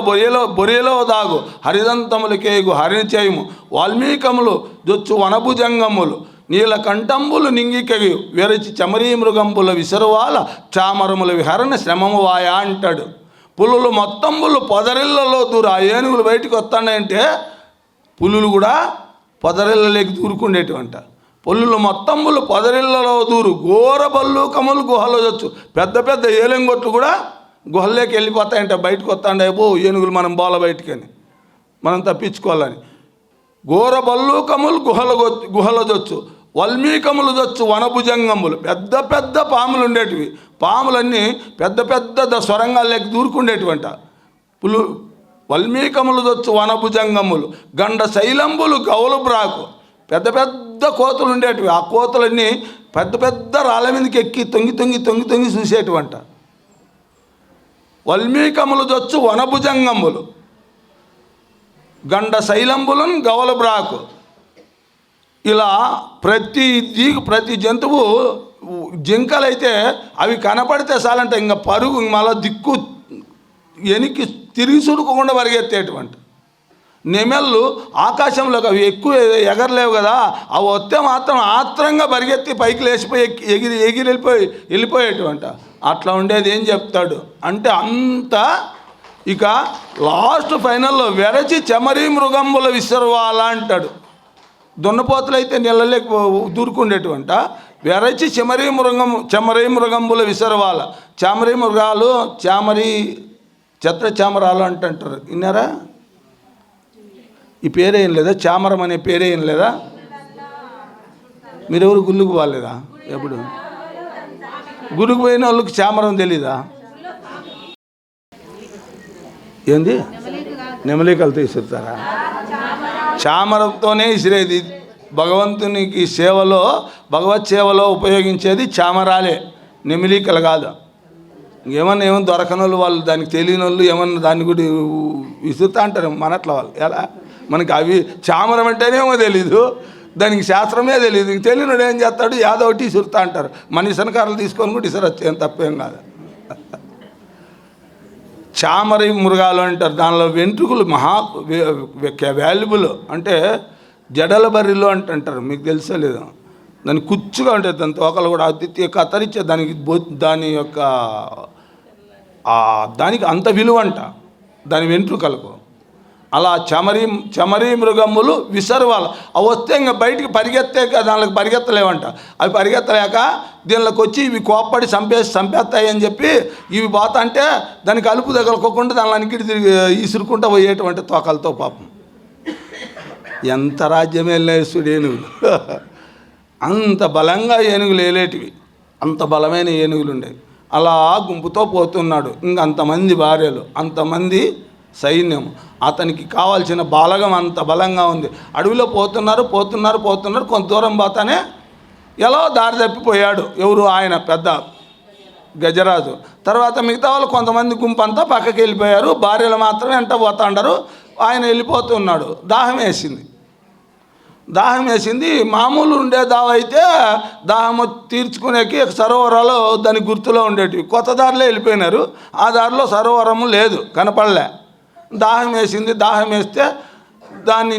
బొరియలో దాగు హరిదంతములు కేగు హరిచేయము వాల్మీకములు జొచ్చు వనభుజంగములు నీలకంఠంబులు నింగికవి వెరచి చమరీ మృగంబుల విసరువాల చామరముల విహరణ శ్రమము వాయా అంటాడు. పులులు మొత్తంబులు పొదరిళ్లలో దూరు. ఆ ఏనుగులు బయటికి వస్తాయంటే పులులు కూడా పొదరిళ్ళలోకి దూరుకుండేటివంట. పులులు మొత్తంబులు పొదరిళ్లలో దూరు ఘోర బల్లూకములు గుహలో వచ్చు. పెద్ద పెద్ద ఏలంగొట్లు కూడా గుహల్లోకి వెళ్ళిపోతాయంట. బయటకు వస్తాండే ఏనుగులు మనం బోల బయటికని మనం తప్పించుకోవాలని. ఘోర బల్లూకములు గుహలదొచ్చు వల్మీకములు దొచ్చు వనభుజంగములు. పెద్ద పెద్ద పాములు ఉండేటివి. పాములన్నీ పెద్ద పెద్ద సొరంగాల్లోకి దూరుకుండేటివంట. వల్మీకములు దొచ్చు వనభుజంగములు గండ శైలంబులు గౌలు బ్రాకు. పెద్ద పెద్ద కోతులు ఉండేటివి. ఆ కోతులన్నీ పెద్ద పెద్ద రాళ్ళ మీదకి ఎక్కి తొంగి చూసేటివంట. వల్మీకములు దొచ్చు వనభుజంగములు గండ శైలంబులను గవల బ్రాకు. ఇలా ప్రతి జంతువు జింకలైతే అవి కనపడితే చాలంటే ఇంకా పరుగు మళ్ళా దిక్కు ఎనికి తిరిగి చుడుకోకుండా పరిగెత్తేటువంటి. నెమళ్ళు ఆకాశంలోకి అవి ఎక్కువ ఎగరలేవు కదా, అవి వస్తే మాత్రం ఆత్రంగా పరిగెత్తి పైకి లేచిపోయి ఎగిరి వెళ్ళిపోయేటువంటి. అట్లా ఉండేది ఏం చెప్తాడు అంటే అంత. ఇక లాస్ట్ ఫైనల్లో వెరచి చెమరీ మృగంబుల విసర్వాల అంటాడు. దున్నపోతులు అయితే నీళ్ళలేక దూరుకుండేటువంటి. వెరచి చెమరీ మృగంబుల విసర్వాల. చామరీ మృగాలు చామరాలు అంటుంటారు. విన్నారా? ఈ పేరేం లేదా? చామరం అనే పేరేం లేదా? మీరెవరు గుళ్ళుకు పోలేదా? ఎప్పుడు గుడికి పోయిన వాళ్ళకి చామరం తెలీదా? ఏంది? నెమలికలతో ఇసురుతారా? చామరంతోనే ఇసిరేది. భగవంతునికి భగవత్ సేవలో ఉపయోగించేది చామరాలే, నెమలికలు కాదు. ఏమన్నా దొరకని వాళ్ళు దానికి తెలియని వాళ్ళు ఏమన్నా దాన్ని కూడా విసురుతా అంటారు మనట్ల వాళ్ళు. ఎలా మనకి అవి చామరం అంటేనేమో తెలీదు, దానికి శాస్త్రమే తెలియదు. ఇంక తెలియనివాడు ఏం చేస్తాడు? యాదో ఒకటి ఇసురుతా అంటారు. మన ఇసనకారులు తీసుకొని కూడా ఇసరొచ్చు, ఏం తప్పేం కాదు. చామరి మృగాలు అంటారు. దానిలో వెంట్రుకలు వాల్యుబుల్. అంటే జడల బర్రెలు అంటారు. మీకు తెలుసో లేదో? దాని కుచ్చుగా ఉంటుంది. దాని తోకలు కూడా కత్తిరించే దానికి అంత విలువ అంట దాని వెంట్రుకలకు. అలా చమరీ మృగములు విసర్వాలు. అవి వస్తే ఇంకా బయటికి దానికి పరిగెత్తలేవంట. అవి పరిగెత్తలేక దీనిలోకి వచ్చి ఇవి కోప్పడి చంపేస్తాయి అని చెప్పి ఇవి పోతా అంటే దానికి అలుపు తగలకోకుండా దానిలో అన్నిటి తిరిగి ఇసురుకుంటూ పోయేటువంటి తోకలతో. పాపం ఎంత రాజ్యం వెళ్ళేస్తుడు ఏనుగులు. అంత బలంగా ఏనుగులు వేలేటివి, అంత బలమైన ఏనుగులు ఉండేవి. అలా గుంపుతో పోతున్నాడు. ఇంకంతమంది భార్యలు, అంతమంది సైన్యం, అతనికి కావాల్సిన బాలగం అంత బలంగా ఉంది. అడవిలో పోతున్నారు. కొంత దూరం పోతానే ఎలా దారి తప్పిపోయాడు. ఎవరు? ఆయన పెద్ద గజరాజు. తర్వాత మిగతా వాళ్ళు కొంతమంది గుంపు అంతా పక్కకి వెళ్ళిపోయారు. భార్యలు మాత్రమే వెంట పోతా ఉండరు. ఆయన వెళ్ళిపోతున్నాడు. దాహం వేసింది. దాహం వేసింది. మామూలు ఉండే దావ అయితే దాహం తీర్చుకునేకి సరోవరాలు దాని గుర్తులో ఉండేటివి. కొత్త దారిలో వెళ్ళిపోయినారు. ఆ దారిలో సరోవరము లేదు, కనపడలే. దాహం వేసింది. దాహం వేస్తే దాన్ని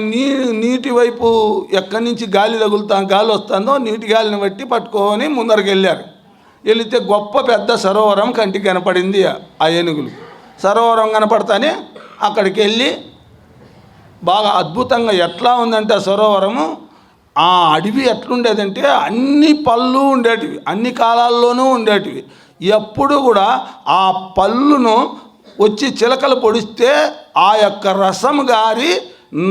నీటి వైపు ఎక్కడి నుంచి గాలి గాలి వస్తుందో నీటి గాలిని బట్టి పట్టుకొని ముందరికి వెళ్ళారు. వెళితే గొప్ప పెద్ద సరోవరం కంటికి కనపడింది. ఆ ఏనుగులు సరోవరం కనపడతానే అక్కడికి వెళ్ళి బాగా అద్భుతంగా ఎట్లా ఉందంటే ఆ సరోవరము, ఆ అడవి ఎట్లుండేదంటే అన్ని పళ్ళు ఉండేటివి, అన్ని కాలాల్లోనూ ఉండేటివి. ఎప్పుడు కూడా ఆ పళ్ళును వచ్చి చిలకలు పొడిస్తే ఆ యొక్క రసం గారి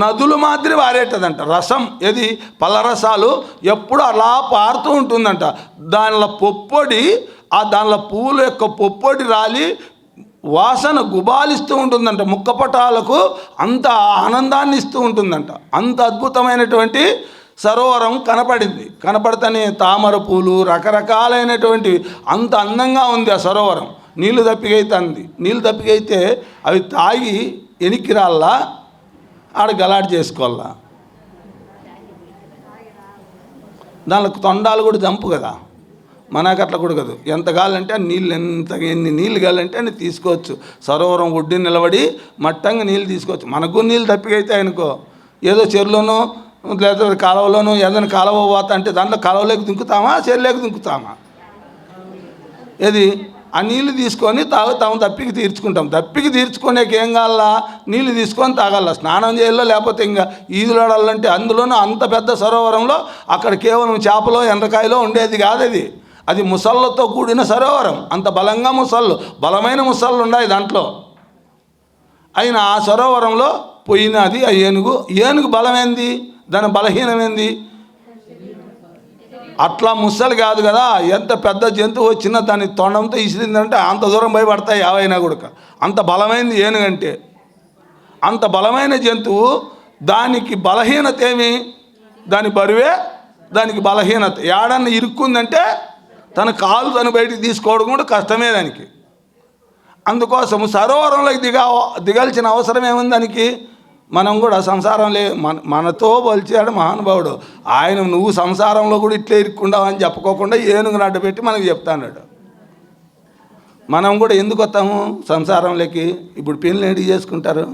నదులు మాదిరి వారేటదంట. రసం ఏది పళ్ళరసాలు ఎప్పుడు అలా పారుతూ ఉంటుందంట. దానిలో పొప్పొడి, ఆ దానిలో పువ్వుల యొక్క పొప్పొడి రాలి వాసన గుబాలిస్తూ ఉంటుందంట. ముక్కపటాలకు అంత ఆనందాన్ని ఇస్తూ ఉంటుందంట. అంత అద్భుతమైనటువంటి సరోవరం కనపడింది. కనపడితేనే తామర పూలు రకరకాలైనటువంటివి, అంత అందంగా ఉంది ఆ సరోవరం. నీళ్ళు దప్పికైతుంది. నీళ్ళు దప్పికైతే అవి తాగి ఎనికి రాళ్ళ ఆడ గలాట్ చేసుకోవాలా. దానిలో తొండాలు కూడా జంపు కదా, మనకు అట్లా కూడా కాదు. ఎంత కావాలంటే నీళ్ళు ఎన్ని నీళ్ళు కావాలంటే అన్ని తీసుకోవచ్చు. సరోవరం ఒడ్డు నిలబడి మట్టంగా నీళ్ళు తీసుకోవచ్చు. మనకు నీళ్ళు తప్పికైతే అనుకో, ఏదో చెరువులోనో లేదా కాలువలోనో ఏదైనా కాలువ పోతా అంటే దాంట్లో కాలువలోకి దుంకుతామా, చెరువులోకి దుంకుతామా? ఏది ఆ నీళ్ళు తీసుకొని తాగుతాము, దప్పికి తీర్చుకుంటాం. దప్పికి తీర్చుకునేకి ఏం కావాలా, నీళ్ళు తీసుకొని తాగాల. స్నానం చేయాలో లేకపోతే ఇంకా ఈదులాడాలంటే అందులోనూ అంత పెద్ద సరోవరంలో అక్కడ కేవలం చేపలో ఎండ్రకాయలో ఉండేది కాదు. అది ముసళ్ళతో కూడిన సరోవరం. అంత బలంగా బలమైన ముసళ్ళు ఉన్నాయి దాంట్లో. అయినా ఆ సరోవరంలో పోయినది ఆ ఏనుగు బలమైంది, దాని బలహీనమైంది. అట్లా ముసలి కాదు కదా, ఎంత పెద్ద జంతువు వచ్చినా దాని తొండంతో ఇసిరిందంటే అంత దూరం భయపడతాయి ఏవైనా కూడా. అంత బలమైంది ఏనుగంటే. అంత బలమైన జంతువు, దానికి బలహీనత ఏమి, దాని బరువే దానికి బలహీనత. ఏడన్నా ఇరుక్కుందంటే తన కాలు తను బయటికి తీసుకోవడం కూడా కష్టమే దానికి. అందుకోసము సరోవరంలోకి దిగాల్సిన అవసరం ఏముంది దానికి. మనం కూడా సంసారం మనతో పోల్చాడు మహానుభావుడు. ఆయన నువ్వు సంసారంలో కూడా ఇట్లే ఇరుక్కుండావు అని చెప్పుకోకుండా ఏనుగును అడ్డపెట్టి మనకు చెప్తాన్నాడు. మనం కూడా ఎందుకు వస్తాము సంసారంలోకి? ఇప్పుడు పెళ్ళి ఎందుకు చేసుకుంటారు?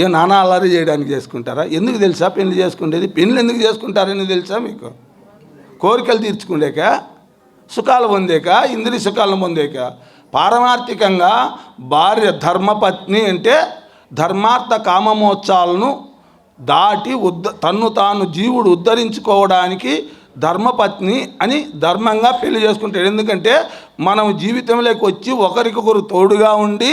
ఏ నానా అల్లరి చేయడానికి చేసుకుంటారా? ఎందుకు తెలుసా పెళ్లి చేసుకునేది? పెళ్ళి ఎందుకు చేసుకుంటారని తెలుసా మీకు? కోరికలు తీర్చుకునేక, సుఖాలు పొందేక, ఇంద్రియ సుఖాలను పొందేక. పారమార్థికంగా భార్య ధర్మపత్ని అంటే ధర్మార్థ కామమోత్సాలను దాటి తన్ను తాను జీవుడు ఉద్ధరించుకోవడానికి ధర్మపత్ని అని ధర్మంగా పెళ్లి చేసుకుంటాడు. ఎందుకంటే మనం జీవితంలోకి వచ్చి ఒకరికొకరు తోడుగా ఉండి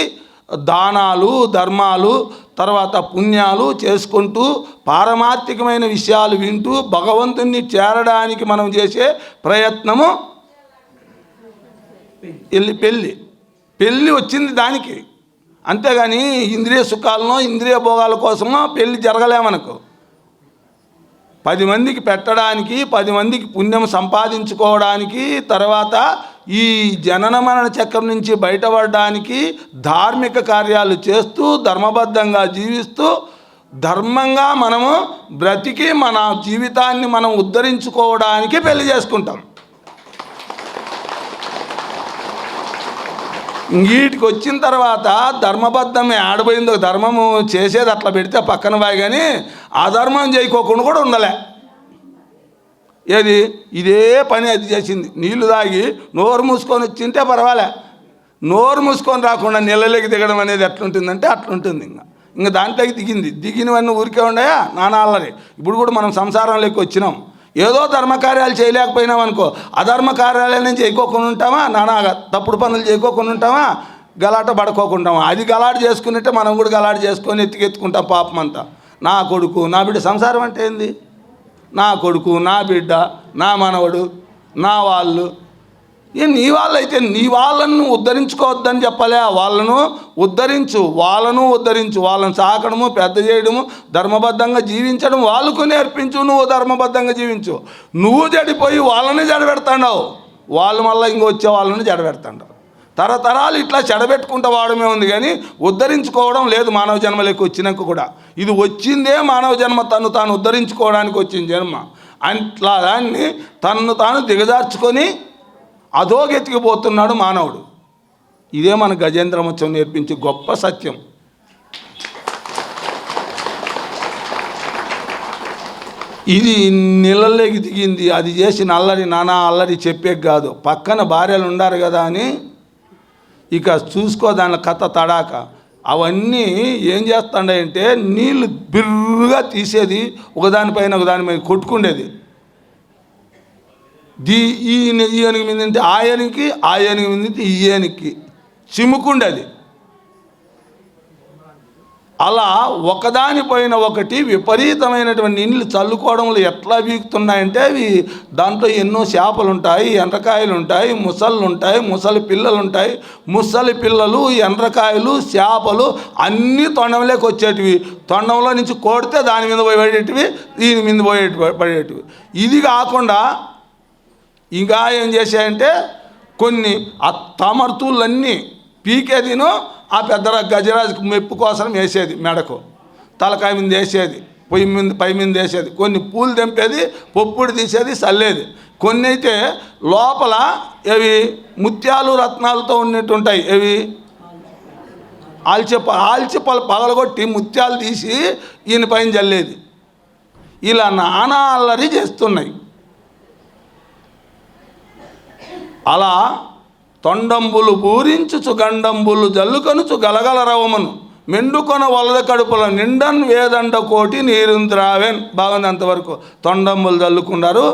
దానాలు ధర్మాలు తర్వాత పుణ్యాలు చేసుకుంటూ పారమార్థికమైన విషయాలు వింటూ భగవంతుణ్ణి చేరడానికి మనం చేసే ప్రయత్నము పెళ్ళి వచ్చింది దానికి. అంతేగాని ఇంద్రియ సుఖాలను ఇంద్రియ భోగాల కోసమో పెళ్ళి జరగలే మనకు. 10 మందికి పెట్టడానికి, 10 మందికి పుణ్యం సంపాదించుకోవడానికి, తర్వాత ఈ జనన మరణ చక్రం నుంచి బయటపడడానికి ధార్మిక కార్యాలు చేస్తూ ధర్మబద్ధంగా జీవిస్తూ ధర్మంగా మనము బ్రతికి మన జీవితాన్ని మనం ఉద్ధరించుకోవడానికి పెళ్లి చేసుకుంటాం. ఇంగిటికి వచ్చిన తర్వాత ధర్మబద్ధం ఆడపోయిందో, ధర్మము చేసేది అట్లా పెడితే పక్కన పోయి కానీ అధర్మం చేయకోకుండా కూడా ఉండలే. ఏది ఇదే పని అది చేసింది. నీళ్లు తాగి నోరు మూసుకొని వచ్చింటే పర్వాలే, నోరు మూసుకొని రాకుండా నీళ్ళలోకి దిగడం అనేది ఎట్లుంటుందంటే అట్లుంటుంది. ఇంకా దాంట్లోకి దిగినవన్నీ ఊరికే ఉన్నాయా నానా అల్లరి. ఇప్పుడు కూడా మనం సంసారంలోకి వచ్చినాం, ఏదో ధర్మకార్యాలు చేయలేకపోయినాం అనుకో, అధర్మ కార్యాలయం చేయకోకుండా ఉంటామా, నానాగా తప్పుడు పనులు చేయకోకుండా ఉంటామా, గలాట పడుకోకుంటామా. అది గలాట చేసుకున్నట్టే మనం కూడా గలాట చేసుకొని ఎత్తుకెత్తుకుంటాం పాపం అంతా. నా కొడుకు నా బిడ్డ సంసారం అంటే ఏంది? నా కొడుకు నా బిడ్డ నా మనవడు నా వాళ్ళు. నీ వాళ్ళైతే నీ వాళ్ళను ఉద్ధరించుకోవద్దని చెప్పలే, వాళ్ళను ఉద్ధరించు, వాళ్ళని సాకడము పెద్ద చేయడము ధర్మబద్ధంగా జీవించడం వాళ్ళకు నేర్పించు. నువ్వు ధర్మబద్ధంగా జీవించు. నువ్వు చెడిపోయి వాళ్ళని జడబెడతాండావు, వాళ్ళు మళ్ళీ ఇంకొచ్చే వాళ్ళని జడబెడతాండావు. తరతరాలు ఇట్లా చెడబెట్టుకుంటూ వాడమే ఉంది, కానీ ఉద్ధరించుకోవడం లేదు. మానవ జన్మలోకి వచ్చినాక కూడా ఇది వచ్చిందే మానవ జన్మ, తను తాను ఉద్ధరించుకోవడానికి వచ్చిన జన్మ. అట్లా దాన్ని తన్ను తాను దిగజార్చుకొని అధోగతికి పోతున్నాడు మానవుడు. ఇదే మన గజేంద్ర మోక్షం నేర్పించే గొప్ప సత్యం. ఇది నీళ్ళలోకి దిగింది, అది చేసిన అల్లరి నానా అల్లరి చెప్పే కాదు. పక్కన భార్యలు ఉండారు కదా అని ఇక చూసుకో దాని కథ తడాక. అవన్నీ ఏం చేస్తాడంటే నీళ్ళు బిర్రుగా తీసేది, ఒకదానిపైన ఒకదానిపైన కొట్టుకుండేది. ఈయన ఈయనకి మీద ఆయనకి, ఆయనకి మీద ఈయనకి చిమ్ముకుండేది. అలా ఒకదానిపైన ఒకటి విపరీతమైనటువంటి నీళ్ళు చల్లుకోవడంలో ఎట్లా వీగుతున్నాయంటే అవి దాంట్లో ఎన్నో చేపలు ఉంటాయి, ఎండ్రకాయలు ఉంటాయి, ముసళ్ళు ఉంటాయి, ముసలి పిల్లలు ఉంటాయి. ముసలి పిల్లలు, ఎండ్రకాయలు, చేపలు అన్నీ తొండంలోకి వచ్చేటివి. తొండంలో నుంచి కొడితే దాని మీద పడేటివి, దీని మీద పడేటివి. ఇది కాకుండా ఇంకా ఏం చేశాయంటే కొన్ని ఆ తమర్తులన్నీ పీకేదిను ఆ పెద్ద గజరాజుకు మెప్పు కోసం వేసేది, మెడకు తలకాయ మీద వేసేది, పొయ్యి మీద పై మీద వేసేది. కొన్ని పూలు తెంపేది, పొప్పుడు తీసేది, చల్లేది. కొన్ని అయితే లోపల ఇవి ముత్యాలు రత్నాలతో ఉన్నట్టు ఉంటాయి. ఇవి ఆల్చిప్పలు పగలగొట్టి ముత్యాలు తీసి ఈయన పైన చల్లేది. ఇలా నానా అల్లరి చేస్తున్నాయి. అలా తొండంబులు పూరించుచు గండంబులు జల్లుకొనుచు గలగల రవమును మెండుకొన వలద కడుపుల నిండన్ వేదండ కోటి నీరుంద్రావెన్. బాగుంది అంతవరకు. తొండంబులు జల్లుకున్నారు.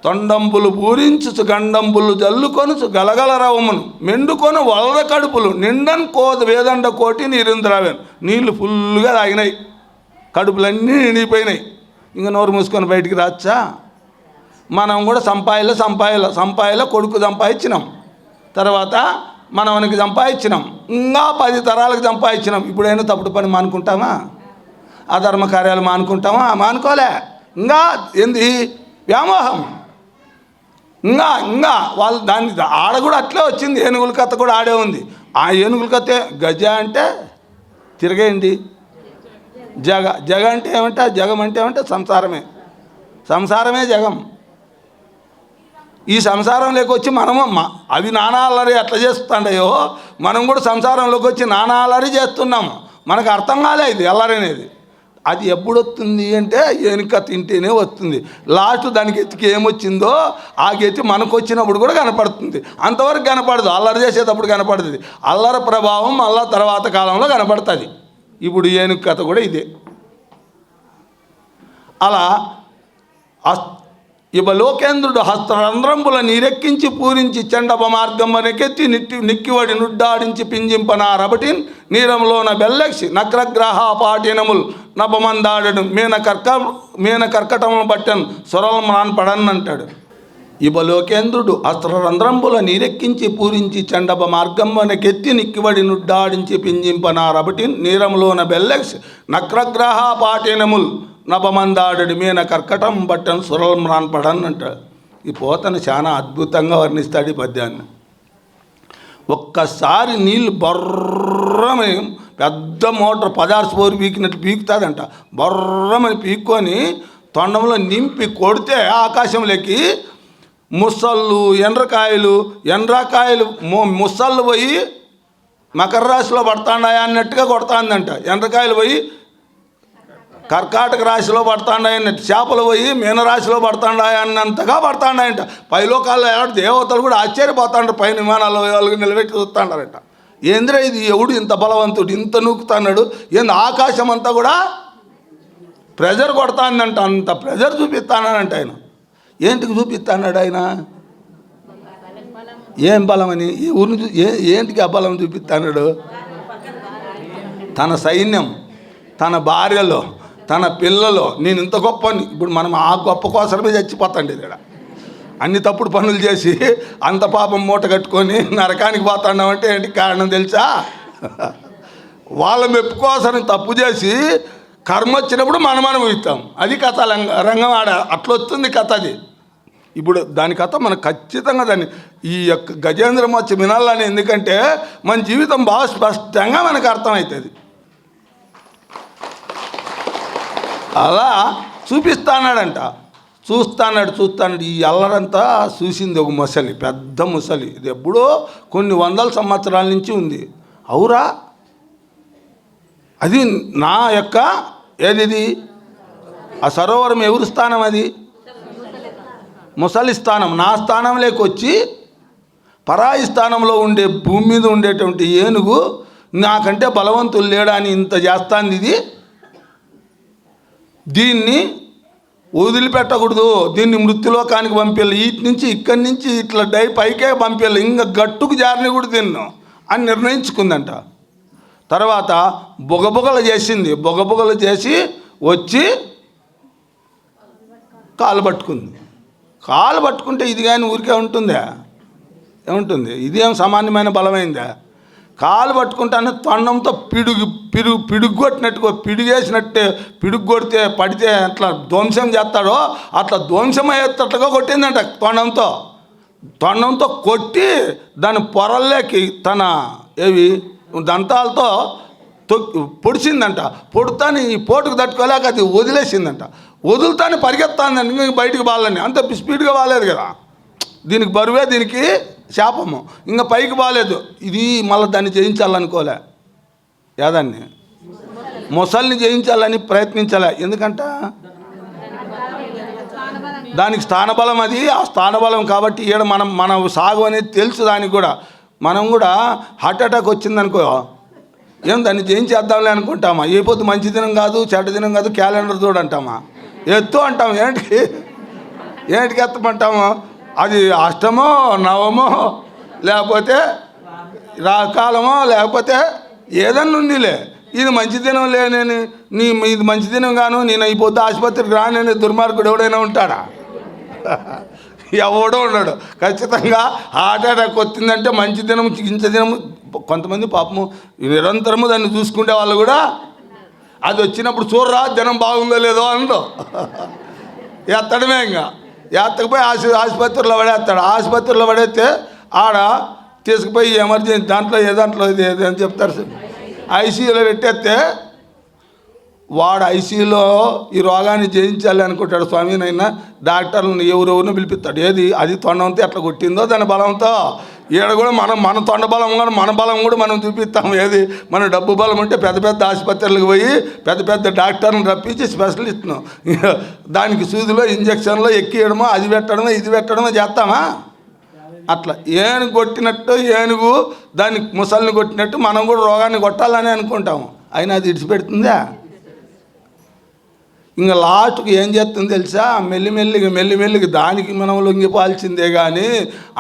తొండంబులు పూరించుచు గండంబులు జల్లుకొనుచు గలగల రవమును మెండుకొన వలద కడుపులు నిండన్ వేదండ కోటి నీరుంద్రావెన్. నీళ్లు ఫుల్గా తాగినాయి, కడుపులన్నీ నిండిపోయినాయి. ఇంకా నోరు మూసుకొని బయటికి రాచ్చా? మనం కూడా సంపాయిలో కొడుకు సంపాదించినాం, తర్వాత మనవనికి సంపాదించినాం, ఇంకా 10 తరాలకు సంపాదించినాం. ఇప్పుడైనా తప్పుడు పని మానుకుంటామా? అధర్మ కార్యాలు మానుకుంటామా? మానుకోలే. ఇంకా ఏంది వ్యామోహం. ఇంకా వాళ్ళు దాన్ని ఆడ కూడా అట్లే వచ్చింది. ఏనుగుల కథ కూడా ఆడే ఉంది. ఆ ఏనుగుల కథే. గజ అంటే తిరగేయండి, జగ అంటే ఏమంటే జగం అంటే ఏమంటే సంసారమే జగం. ఈ సంసారంలోకి వచ్చి మనము అవి నానా అల్లరి ఎట్లా చేస్తుండయో మనం కూడా సంసారంలోకి వచ్చి నానా అల్లరి చేస్తున్నాము. మనకు అర్థం కాలే ఇది అల్లరి అనేది. అది ఎప్పుడు వస్తుంది అంటే ఏనుక తింటేనే వస్తుంది. లాస్ట్ దానికి ఎత్తికి ఏమొచ్చిందో ఆ గెత్తి మనకు వచ్చినప్పుడు కూడా కనపడుతుంది. అంతవరకు కనపడదు, అల్లరి చేసేటప్పుడు కనపడుతుంది. అల్లరి ప్రభావం మళ్ళా తర్వాత కాలంలో కనపడుతుంది. ఇప్పుడు ఏనుక కథ కూడా ఇదే. అలా ఇవలోకేంద్రుడు హస్తరంధ్రంబుల నీరెక్కించి పూరించి చండప మార్గమ్మనెకెత్తి నిక్కివడి నుడ్డాడించి పింజింపన రబటిన్ నీరంలోన బెల్లెక్సి నక్రగ్రహ పాటినముల్ నపమందాడను మీన కర్కటమును బట్టను సొరలు మాన్పడన్ అంటాడు. ఇవలోకేంద్రుడు హస్తరంధ్రంబుల నీరెక్కించి పూరించి చండప మార్గమ్మనెకెత్తి నిక్కివడి నుడ్డాడించి పింజింపన రబటిన్ నీరంలోన బెల్లెక్సి నక్రగ్రహ పాటినముల్ నపమందాడు మీన కర్కటం బట్టను సురలం రాన్పడన్ అంటాడు. ఈ పోతను చాలా అద్భుతంగా వర్ణిస్తాడు ఈ పద్యాన్ని. ఒక్కసారి నీళ్ళు బొర్రమని పెద్ద మోటార్ 16 బోరు పీకినట్లు పీకుతుందంట. బొర్రమని పీక్కొని తొండంలో నింపి కొడితే ఆకాశంలోకి ముసళ్ళు ఎండ్రకాయలు ముసళ్ళు పోయి మకర రాశిలో పడతాండాయా అన్నట్టుగా కొడతాందంట. ఎండ్రకాయలు పోయి కర్కాటక రాశిలో పడతాండాయన్నట్టు, చేపలు పోయి మీనరాశిలో పడతాండాయన్నంతగా పడతాండాయంట. పైలోకాల్లో దేవతలు కూడా ఆశ్చర్యపోతాండ్రు. పైన విమానాల్లో వాళ్ళకి నిలబెట్టి చూస్తాడారట. ఏంద్రా ఇది, ఎవడు ఇంత బలవంతుడు, ఇంత నూకుతాడు, ఏంది ఆకాశం అంతా కూడా ప్రెజర్ కొడతానంట. అంత ప్రెజర్ చూపిస్తానంట ఆయన. ఏంటికి చూపిస్తాడు ఆయన? ఏం బలమని? ఈ ఊరిని ఏంటికి ఆ బలం చూపిస్తాడు? తన సైన్యం, తన భార్యలో, తన పిల్లలో నేను ఇంత గొప్ప. ఇప్పుడు మనం ఆ గొప్ప కోసమే చచ్చిపోతాండి. ఇక్కడ అన్ని తప్పుడు పనులు చేసి అంత పాపం మూట కట్టుకొని నరకానికి పోతాన్నామంటే ఏంటి కారణం తెలుసా? వాళ్ళ మెప్పు కోసం తప్పు చేసి కర్మ వచ్చినప్పుడు మనం అనుభవిస్తాం. అది కథ రంగం ఆడ అట్లా వస్తుంది కథ. అది ఇప్పుడు దాని కథ మనకు ఖచ్చితంగా దాన్ని ఈ యొక్క గజేంద్ర మోక్ష వినాలని, ఎందుకంటే మన జీవితం బాగా స్పష్టంగా మనకు అర్థమవుతుంది. అలా చూపిస్తాన్నాడంట, చూస్తాడు. ఈ అల్లరంతా చూసింది ఒక ముసలి, పెద్ద ముసలి. ఇది ఎప్పుడో కొన్ని వందల సంవత్సరాల నుంచి ఉంది. అవురా, అది నా యొక్క ఏది ఆ సరోవరం ఎవరి స్థానం? అది ముసలి స్థానం. నా స్థానంలోకి వచ్చి పరాయి స్థానంలో ఉండే భూమి మీద ఉండేటువంటి ఏనుగు నాకంటే బలవంతులు లేడని ఇంత చేస్తాంది. ఇది దీన్ని వదిలిపెట్టకూడదు, దీన్ని మృత్యులోకానికి పంపేయాలి, వీటి నుంచి ఇక్కడి నుంచి ఇట్లా పైకే పంపేయాలి, ఇంకా గట్టుకు జారిని కూడా తిన్ను అని నిర్ణయించుకుందంట. తర్వాత బొగబొగలు చేసింది. బొగబొగలు చేసి వచ్చి కాలు పట్టుకుంది. కాలు పట్టుకుంటే ఇది కానీ ఊరికే ఉంటుందా? ఏముంటుంది? ఇదేం సామాన్యమైన బలమైందా? కాలు పట్టుకుంటానే తొండంతో పిడుగు కొట్టినట్టుగా, పిడుగేసినట్టే, పిడుగు కొడితే పడితే అట్లా ధ్వంసం చేస్తాడో అట్లా ధ్వంసం అయ్యేటట్టుగా కొట్టిందంట. తొండంతో కొట్టి దాని పొరల్లోకి తన దంతాలతో పొడిచిందంట. పొడుతాని ఈ పోటుకు తట్టుకోలేక అది వదిలేసిందంట. వదులుతానే పరిగెత్తాందండి, ఇంక బయటికి బాలని. అంత స్పీడ్గా బాలేదు కదా, దీనికి బరువే దీనికి శాపము, ఇంకా పైకి బాలేదు. ఇది మళ్ళీ దాన్ని జయించాలనుకోలే, ఏదాన్ని మొసల్ని జయించాలని ప్రయత్నించాలి. ఎందుకంట దానికి స్థానబలం, అది ఆ స్థానబలం. కాబట్టి ఈడ మన సాగు అనేది తెలుసు దానికి కూడా. మనం కూడా హార్ట్ అటాక్ వచ్చిందనుకో, ఏం దాన్ని జయించేద్దాంలే అనుకుంటామా? ఏ పొద్దు మంచి దినం కాదు, చెడ్డ దినం కాదు, క్యాలెండర్ చూడంటామా, ఎత్తు అంటాము. ఏంటికి ఎత్తమంటాము? అది అష్టమో నవమో లేకపోతే రాకాలమో లేకపోతే ఏదన్నా ఉందిలే. ఇది మంచి దినం లేనని ఇది మంచి దినం గాను నేను అయిపోతే ఆసుపత్రికి రానని దుర్మార్గుడు ఎవడైనా ఉంటాడా? ఎవడో ఉన్నాడు. ఖచ్చితంగా హార్ట్ అటాక్ వచ్చిందంటే మంచి దినం ఇంత దినము. కొంతమంది పాపము నిరంతరము దాన్ని చూసుకునే వాళ్ళు కూడా అది వచ్చినప్పుడు చూడరా జనం బాగుందో లేదో అనడు, ఎత్తడమే. ఇంకా ఎత్తకపోయి ఆసుపత్రిలో పడేస్తాడు. ఆసుపత్రిలో పడేస్తే ఆడ తీసుకుపోయి ఎమర్జెన్సీ దాంట్లో ఇది అని చెప్తారు, ఐసీయూలో పెట్టేస్తే వాడు ఐసీయూలో ఈ రోగాన్ని జయించాలి అనుకుంటాడు. స్వామినైనా డాక్టర్లను ఎవరెవరిని పిలిపిస్తాడు. ఏది అది తొండంతో ఎట్లా కొట్టిందో దాని బలంతో ఈడ కూడా మన తొండ బలం కూడా మన బలం కూడా మనం చూపిస్తాము. ఏది మన డబ్బు బలం ఉంటే పెద్ద ఆసుపత్రులకు పోయి పెద్ద డాక్టర్లను రప్పించి స్పెషలిస్ట్ను దానికి సూదిలో ఇంజక్షన్లో ఎక్కియడమో అది పెట్టడమో ఇది పెట్టడమో చేస్తామా? అట్లా ఏనుగు కొట్టినట్టు, ఏనుగు దాన్ని ముసలిని కొట్టినట్టు మనం కూడా రోగాన్ని కొట్టాలని అనుకుంటాము. అయినా అది ఇడిచిపెడుతుందా? ఇంకా లాస్ట్కి ఏం చేస్తుంది తెలుసా? మెల్లిమెల్లిగా దానికి మనం లొంగిపోవాల్సిందే. కానీ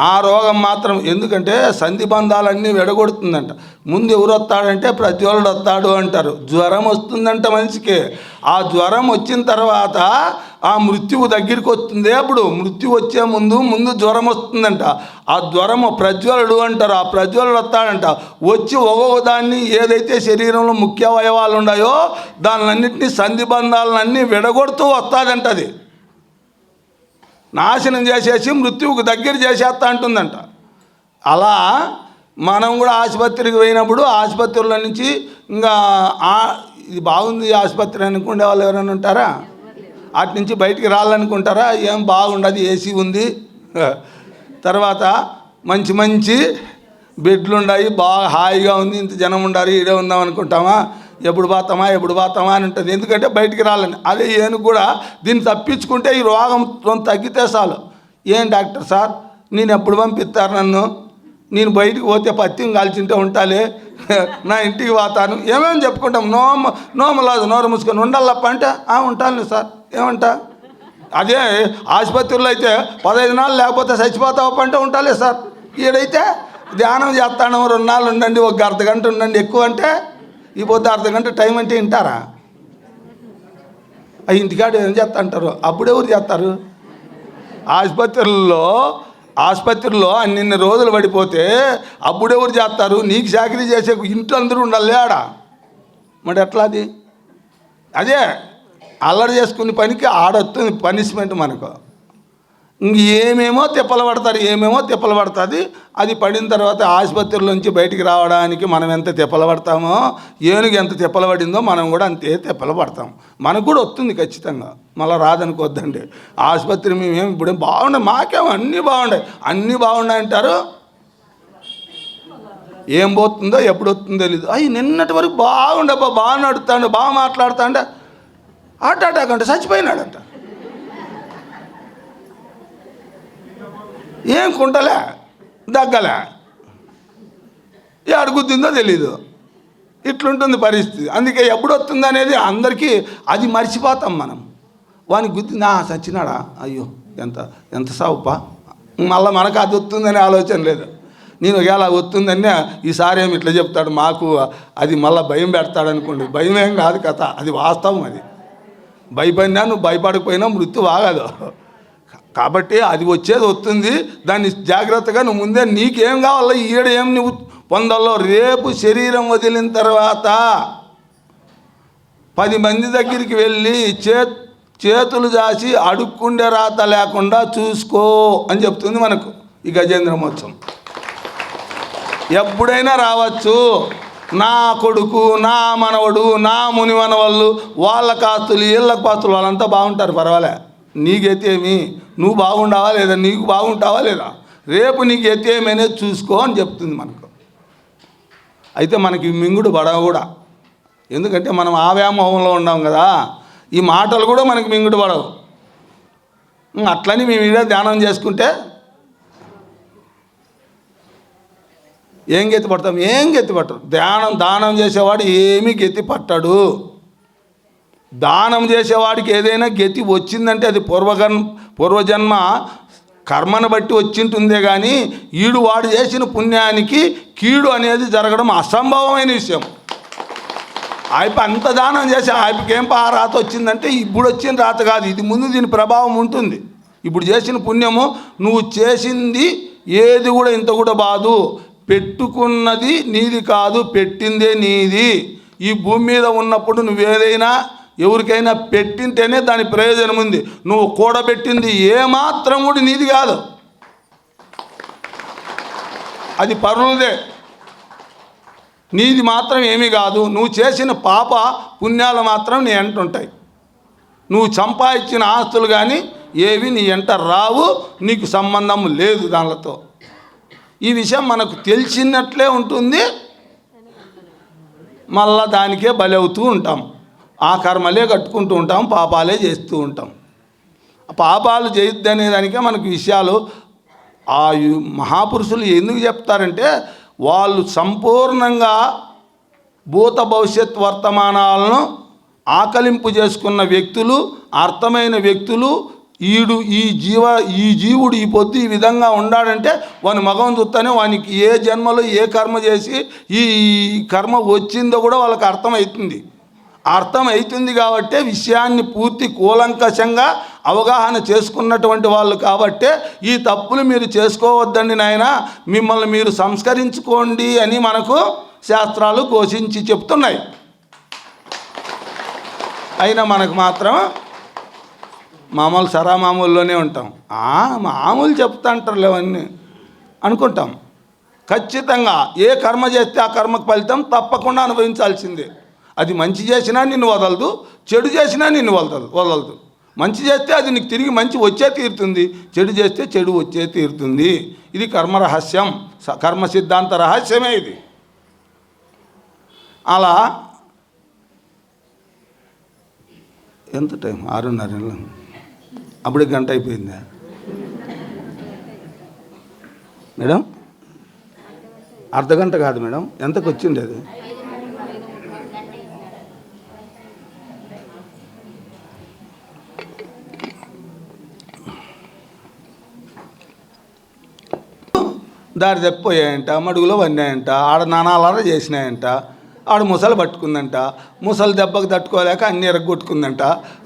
ఆ రోగం మాత్రం, ఎందుకంటే సంధి బంధాలన్నీ విడగొడుతుందంట. ముందు ఎవరు వస్తాడంటే ప్రజ్వలుడు వస్తాడు అంటారు. జ్వరం వస్తుందంట మనిషికి. ఆ జ్వరం వచ్చిన తర్వాత ఆ మృత్యువు దగ్గరికి వస్తుంది. అప్పుడు మృత్యు వచ్చే ముందు జ్వరం వస్తుందంట. ఆ జ్వరము ప్రజ్వలుడు అంటారు. ఆ ప్రజ్వలుడు వస్తాడంట. వచ్చి ఒక్కొక్క దాన్ని ఏదైతే శరీరంలో ముఖ్య అవయవాలు ఉన్నాయో దానిలన్నింటినీ సంధి బంధాలన్నీ విడగొడుతూ వస్తుందంట. అది నాశనం చేసేసి మృత్యువుకు దగ్గర చేసేస్తా అంటుందంట. అలా మనం కూడా ఆసుపత్రికి పోయినప్పుడు ఆసుపత్రుల నుంచి ఇంకా ఇది బాగుంది ఆసుపత్రి అనుకునే వాళ్ళు ఎవరైనా ఉంటారా? అటు నుంచి బయటికి రావాలనుకుంటారా? ఏం బాగుండదు, ఏసీ ఉంది, తర్వాత మంచి బెడ్లు ఉన్నాయి, బాగా హాయిగా ఉంది, ఇంత జనం ఉండాలి, ఈడే ఉందాం అనుకుంటామా? ఎప్పుడు పోతామా అని ఉంటుంది. ఎందుకంటే బయటికి రాలని. అదే ఏనుగు కూడా దీన్ని తప్పించుకుంటే ఈ రోగం తగ్గితే చాలు. ఏం డాక్టర్ సార్ నేను ఎప్పుడు పంపిస్తారు నన్ను? నేను బయటికి పోతే పత్యం కాల్చింటే ఉంటాలే, నా ఇంటికి పోతాను, ఏమేమి చెప్పుకుంటాం. నోమలాదు నోరు మూసుకొని ఉండాలప్ప అంటే ఉంటాను సార్ ఏమంటా. అదే ఆసుపత్రిలో అయితే 15 నాళ్ళు లేకపోతే చచ్చిపోతావప్ప అంటే ఉంటాలే సార్. ఈడైతే ధ్యానం చేస్తాను, 2 నాళ్ళు ఉండండి, ఒక అర్ధగంట ఉండండి, ఎక్కువ అంటే ఈ పొద్దు అర్ధగంట టైం అంటే వింటారా? ఇంటికాడ ఏం చేస్తా అంటారు. అప్పుడు ఎవరు చేస్తారు? ఆసుపత్రిలో అన్ని రోజులు పడిపోతే అప్పుడెవరు చేస్తారు? నీకు చాకరీ చేసే ఇంట్లో అందరూ ఉండాలి ఆడ. మరి ఎట్లా అది? అదే అల్లరి చేసుకునే పనికి ఆడొస్తుంది పనిష్మెంట్ మనకు. ఏమేమో తిప్పలు పడుతుంది. అది పడిన తర్వాత ఆసుపత్రి నుంచి బయటికి రావడానికి మనం ఎంత తిప్పలు పడతామో, ఏనుగు ఎంత తిప్పలు పడిందో మనం కూడా అంతే తిప్పలు పడతాం. మనకు కూడా వస్తుంది ఖచ్చితంగా, మళ్ళీ రాదనుకోవద్దండి. ఆసుపత్రి మేమేమి ఇప్పుడు బాగుండే, మాకేమో అన్నీ బాగున్నాయి అంటారు. ఏం పోతుందో ఎప్పుడు వస్తుందో తెలీదు. నిన్నటి వరకు బాగా నడుస్తాడు, బాగా మాట్లాడుతాండే, హార్ట్ అటాక్ అంటే చచ్చిపోయినాడంట. ఏం కుంటలే, దగ్గలే, అడుగుతుందో తెలీదు. ఇట్లుంటుంది పరిస్థితి. అందుకే ఎప్పుడు వస్తుంది అనేది అందరికీ అది మర్చిపోతాం మనం. వానికి గుద్దిందా చచ్చినాడా, అయ్యో ఎంత సావుపా, మళ్ళీ మనకు అది వస్తుందనే ఆలోచన లేదు. నేను ఒకవేళ వస్తుందనే ఈసారి ఏమి ఇట్లా చెప్తాడు మాకు, అది మళ్ళీ భయం పెడతాడు అనుకోండి. భయం ఏం కాదు కథ, అది వాస్తవం. అది భయపడినా నువ్వు భయపడకపోయినా మృత్యు ఆగదు. కాబట్టి అది వచ్చేది వస్తుంది. దాన్ని జాగ్రత్తగా నువ్వు ముందే నీకేం కావాలో ఈడ ఏం నువ్వు పొందాలో, రేపు శరీరం వదిలిన తర్వాత 10 మంది దగ్గరికి వెళ్ళి చేతులు జాసి అడుక్కుండే రాత లేకుండా చూసుకో అని చెప్తుంది మనకు ఈ గజేంద్ర మోక్షం. ఎప్పుడైనా రావచ్చు. నా కొడుకు, నా మనవడు, నా ముని మనవాళ్ళు, వాళ్ళ కాస్తులు, వీళ్ళ కాస్తులు, వాళ్ళంతా బాగుంటారు, పర్వాలే. నీకు ఎత్తేమి, నువ్వు బాగుండావా లేదా, నీకు బాగుంటావా లేదా, రేపు నీకు ఎత్తేమి అనేది చూసుకో అని చెప్తుంది మనకు. అయితే మనకి మింగుడు పడవ కూడా, ఎందుకంటే మనం ఆ వ్యామోహంలో ఉన్నాం కదా. ఈ మాటలు కూడా మనకి మింగుడు పడవు. అట్లని మేము ఈడ ధ్యానం చేసుకుంటే ఏం గెత్తి పడతాం? ఏం గెత్తి పట్టరు. దానం చేసేవాడు ఏమీ గెత్తి పట్టాడు. దానం చేసేవాడికి ఏదైనా గతి వచ్చిందంటే అది పూర్వజన్మ కర్మను బట్టి వచ్చింటుందే కానీ వాడు చేసిన పుణ్యానికి కీడు అనేది జరగడం అసంభవమైన విషయం. ఆయప అంత దానం చేసి ఆయపకి ఏం రాత వచ్చిందంటే ఇప్పుడు వచ్చిన రాత కాదు, ఇది ముందు దీని ప్రభావం ఉంటుంది. ఇప్పుడు చేసిన పుణ్యము, నువ్వు చేసింది ఏది కూడా ఇంత కూడా బాదు. పెట్టుకున్నది నీది కాదు, పెట్టిందే నీది. ఈ భూమి మీద ఉన్నప్పుడు నువ్వేదైనా ఎవరికైనా పెట్టింటేనే దాని ప్రయోజనం ఉంది. నువ్వు కూడబెట్టింది ఏమాత్రం కూడా నీది కాదు, అది పరులదే. నీది మాత్రం ఏమీ కాదు. నువ్వు చేసిన పాప పుణ్యాలు మాత్రం నీ ఎంట ఉంటాయి. నువ్వు సంపాదించిన ఆస్తులు కానీ ఏవి నీ ఎంట రావు, నీకు సంబంధం లేదు దానితో. ఈ విషయం మనకు తెలిసినట్లే ఉంటుంది, మళ్ళా దానికే బలవుతూ ఉంటాం. ఆ కర్మలే కట్టుకుంటూ ఉంటాం, పాపాలే చేస్తూ ఉంటాం. పాపాలు చేయొద్దనే దానికే మనకు విషయాలు ఆ మహాపురుషులు ఎందుకు చెప్తారంటే, వాళ్ళు సంపూర్ణంగా భూత భవిష్యత్ వర్తమానాలను ఆకలింపు చేసుకున్న వ్యక్తులు, అర్థమైన వ్యక్తులు. ఈ జీవుడు ఈ పొద్దు ఈ విధంగా ఉండాడంటే వాని మగం చూస్తేనే వానికి ఏ జన్మలో ఏ కర్మ చేసి ఈ కర్మ వచ్చిందో కూడా వాళ్ళకి అర్థమవుతుంది కాబట్టే విషయాన్ని పూర్తి కూలంకషంగా అవగాహన చేసుకున్నటువంటి వాళ్ళు కాబట్టే ఈ తప్పులు మీరు చేసుకోవద్దండి నాయన, మిమ్మల్ని మీరు సంస్కరించుకోండి అని మనకు శాస్త్రాలు ఘోషించి చెప్తున్నాయి. అయినా మనకు మాత్రం మామూలులోనే ఉంటాం. మామూలు చెప్తా అంటారు లేవన్నీ అనుకుంటాం. ఖచ్చితంగా ఏ కర్మ చేస్తే ఆ కర్మకు ఫలితం తప్పకుండా అనుభవించాల్సిందే. అది మంచి చేసినా నిన్ను వదలదు, చెడు చేసినా నిన్ను వదలదు. మంచి చేస్తే అది నీకు తిరిగి మంచి వచ్చే తీరుతుంది, చెడు చేస్తే చెడు వచ్చే తీరుతుంది. ఇది కర్మ రహస్యం, కర్మ సిద్ధాంత రహస్యమే ఇది. అలా ఎంత టైం? 6:30. అప్పుడే గంట అయిపోయిందా మేడం? అర్ధగంట కాదు మేడం, ఎంతకు వచ్చింది అది? దారి తప్పిపోయాయంట, మడుగులో వన్నాయంట, ఆడ నానాలారా చేసినాయంట, ఆడు ముసలు పట్టుకుందంట, ముసలి దెబ్బకు తట్టుకోలేక అన్ని ఎరగొట్టుకుందంట.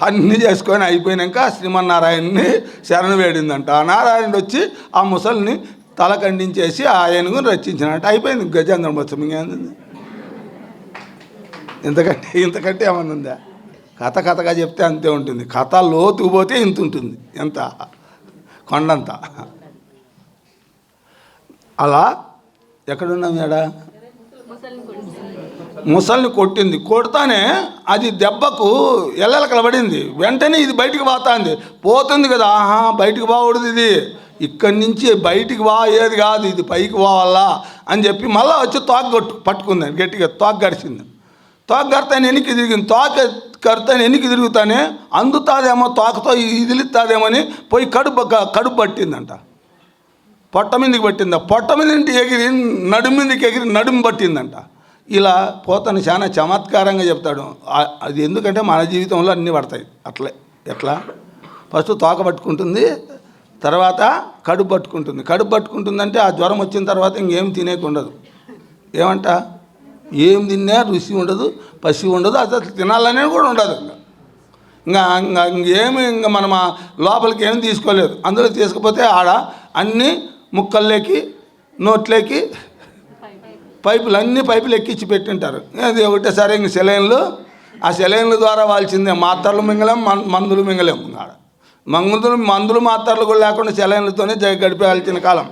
అన్నీ చేసుకొని అయిపోయినాక శ్రీమన్నారాయణని శరణు వేడిందంట. ఆ నారాయణుడు వచ్చి ఆ ముసలిని తల ఖండించేసి ఆ ఏనుగుని రచించినట్టు అయిపోయింది గజేంద్ర మోక్షం. ఇంకేంది ఇంతకంటే ఏమన్నా ఉందా? కథగా చెప్తే అంతే ఉంటుంది. కథ లోతుకు పోతే ఇంత ఉంటుంది. ఎంత కొండంతా. అలా ఎక్కడున్నాం ఎడా ముసలిని కొట్టింది. కొడతానే అది దెబ్బకు ఎల్లెలకలబడింది. వెంటనే ఇది బయటికి పోతుంది కదా, ఆహా బయటికి పోకూడదు, ఇది ఇక్కడి నుంచి బయటికి ఏది కాదు, ఇది పైకి పోవాలా అని చెప్పి మళ్ళీ వచ్చి పట్టుకుంది. గట్టిగా తోక గడిచింది. తోక గడతాను వెనక్కి తిరిగింది. తోక కడతాను వెనక్కి తిరుగుతానే అందుతాదేమో, తోకతో ఇదిలిస్తాదేమో అని పోయి కడుపు పట్టిందంట. పొట్ట మీదకి పట్టిందా, పొట్ట మీద ఎగిరి నడుము మీదకి ఎగిరి నడుము పట్టిందంట. ఇలా పోతాను చాలా చమత్కారంగా చెప్తాడు. అది ఎందుకంటే మన జీవితంలో అన్నీ పడతాయి అట్లే. ఎట్లా ఫస్ట్ తోక పట్టుకుంటుంది, తర్వాత కడుపు పట్టుకుంటుంది. కడుపు పట్టుకుంటుందంటే ఆ జ్వరం వచ్చిన తర్వాత ఇంకేం తినేకుండదు. ఏమంట ఏం తిన్నా రుచి ఉండదు, పసి ఉండదు, అసలు తినాలనేది కూడా ఉండదు. ఇంకా మనం లోపలికి ఏం తీసుకోలేదు. అందులో తీసుకపోతే ఆడ అన్నీ ముక్కల్లోకి నోట్లోకి పైపులు ఎక్కించి పెట్టింటారు. అది ఒకటేసారి ఇంక సెలైన్లు, ఆ సెలైన్ల ద్వారా వాల్సిందే. మాత్రలు మింగలేం, మందులు మింగలేం. ఆడ మందులు మాత్రలు కూడా లేకుండా సెలైన్లతోనే గడిపేయాల్సిన కాలం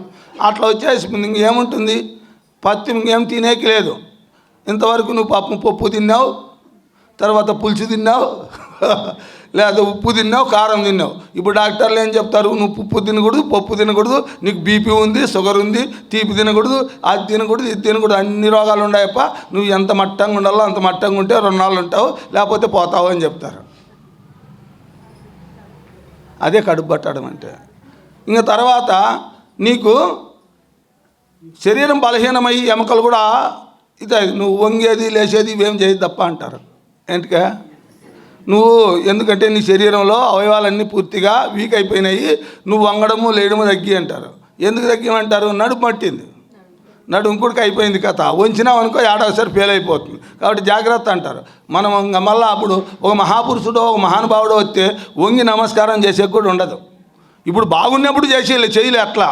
అట్లా వచ్చేసింది. ఇంకేముంటుంది, పత్తి ఇంకేం తినేకి లేదు. ఇంతవరకు నువ్వు పప్పు తిన్నావు, తర్వాత పులుసు తిన్నావు, లేదా ఉప్పు తిన్నావు, కారం తిన్నావు. ఇప్పుడు డాక్టర్లు ఏం చెప్తారు, నువ్వు ఉప్పు తినకూడదు, పప్పు తినకూడదు, నీకు బీపీ ఉంది, షుగర్ ఉంది, తీపి తినకూడదు, అది తినకూడదు, ఇది తినకూడదు, అన్ని రోగాలు ఉన్నాయప్ప, నువ్వు ఎంత మట్టంగా ఉండాలో అంత మట్టంగా ఉంటే 2 నాళ్ళు ఉంటావు, లేకపోతే పోతావు అని చెప్తారు. అదే కడుపు పట్టడం అంటే. ఇంకా తర్వాత నీకు శరీరం బలహీనమై ఎముకలు కూడా ఇది నువ్వు వంగేది లేచేది ఇవేం చేయదు తప్ప అంటారు. ఎందుకే నువ్వు, ఎందుకంటే నీ శరీరంలో అవయవాలన్నీ పూర్తిగా వీక్ అయిపోయినాయి, నువ్వు వంగడము లేయడము తగ్గి అంటారు. ఎందుకు తగ్గిమంటారు, నడుపు పట్టింది, నడుము కూడా అయిపోయింది కథ. వంచినావు అనుకో ఏడవసారి ఫెయిల్ అయిపోతుంది. కాబట్టి జాగ్రత్త అంటారు. మనం మళ్ళీ అప్పుడు ఒక మహాపురుషుడో ఒక మహానుభావుడో వస్తే వంగి నమస్కారం చేసే కూడా ఉండదు. ఇప్పుడు బాగున్నప్పుడు చేయలే అట్లా.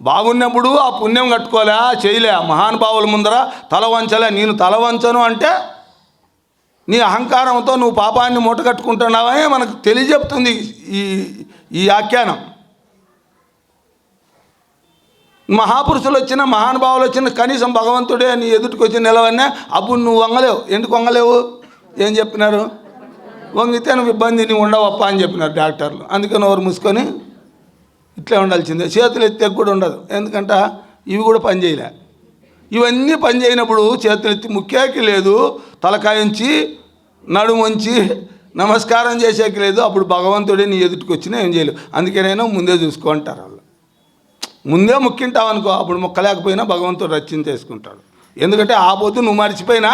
బాగున్నప్పుడు ఆ పుణ్యం కట్టుకోలే, చేయలే. మహానుభావుల ముందర తల వంచలే. నేను తల వంచను అంటే నీ అహంకారంతో నువ్వు పాపాన్ని మూట కట్టుకుంటున్నావని మనకు తెలియజెప్తుంది ఈ ఆఖ్యానం. మహాపురుషులు వచ్చిన మహానుభావులు వచ్చిన కనీసం భగవంతుడే నీ ఎదుటికి వచ్చి నిలవన్నా అప్పుడు నువ్వు వంగలేవు. ఎందుకు వంగలేవు? ఏం చెప్పినారు, వంగితే నువ్వు ఇబ్బంది నువ్వు ఉండవప్ప అని చెప్పినారు డాక్టర్లు. అందుకని నోరు మూసుకొని ఇట్లే ఉండాల్సిందే. చేతులు ఎత్తే కూడా ఉండదు, ఎందుకంటే ఇవి కూడా పని చేయలే. ఇవన్నీ పని చేయనప్పుడు చేతులు ఎత్తి ముఖ్యాకి లేదు, తలకాయించి నడుము వంచి నమస్కారం చేసేకి లేదు. అప్పుడు భగవంతుడే నీ ఎదుటికి వచ్చినా ఏం చేయలేవు. అందుకేనైనా ముందే చూసుకో అంటారు వాళ్ళు. ముందే ముక్కింటావు అనుకో, అప్పుడు మొక్కలేకపోయినా భగవంతుడు రక్షించేసుకుంటాడు. ఎందుకంటే ఆ పొద్దు నువ్వు మర్చిపోయినా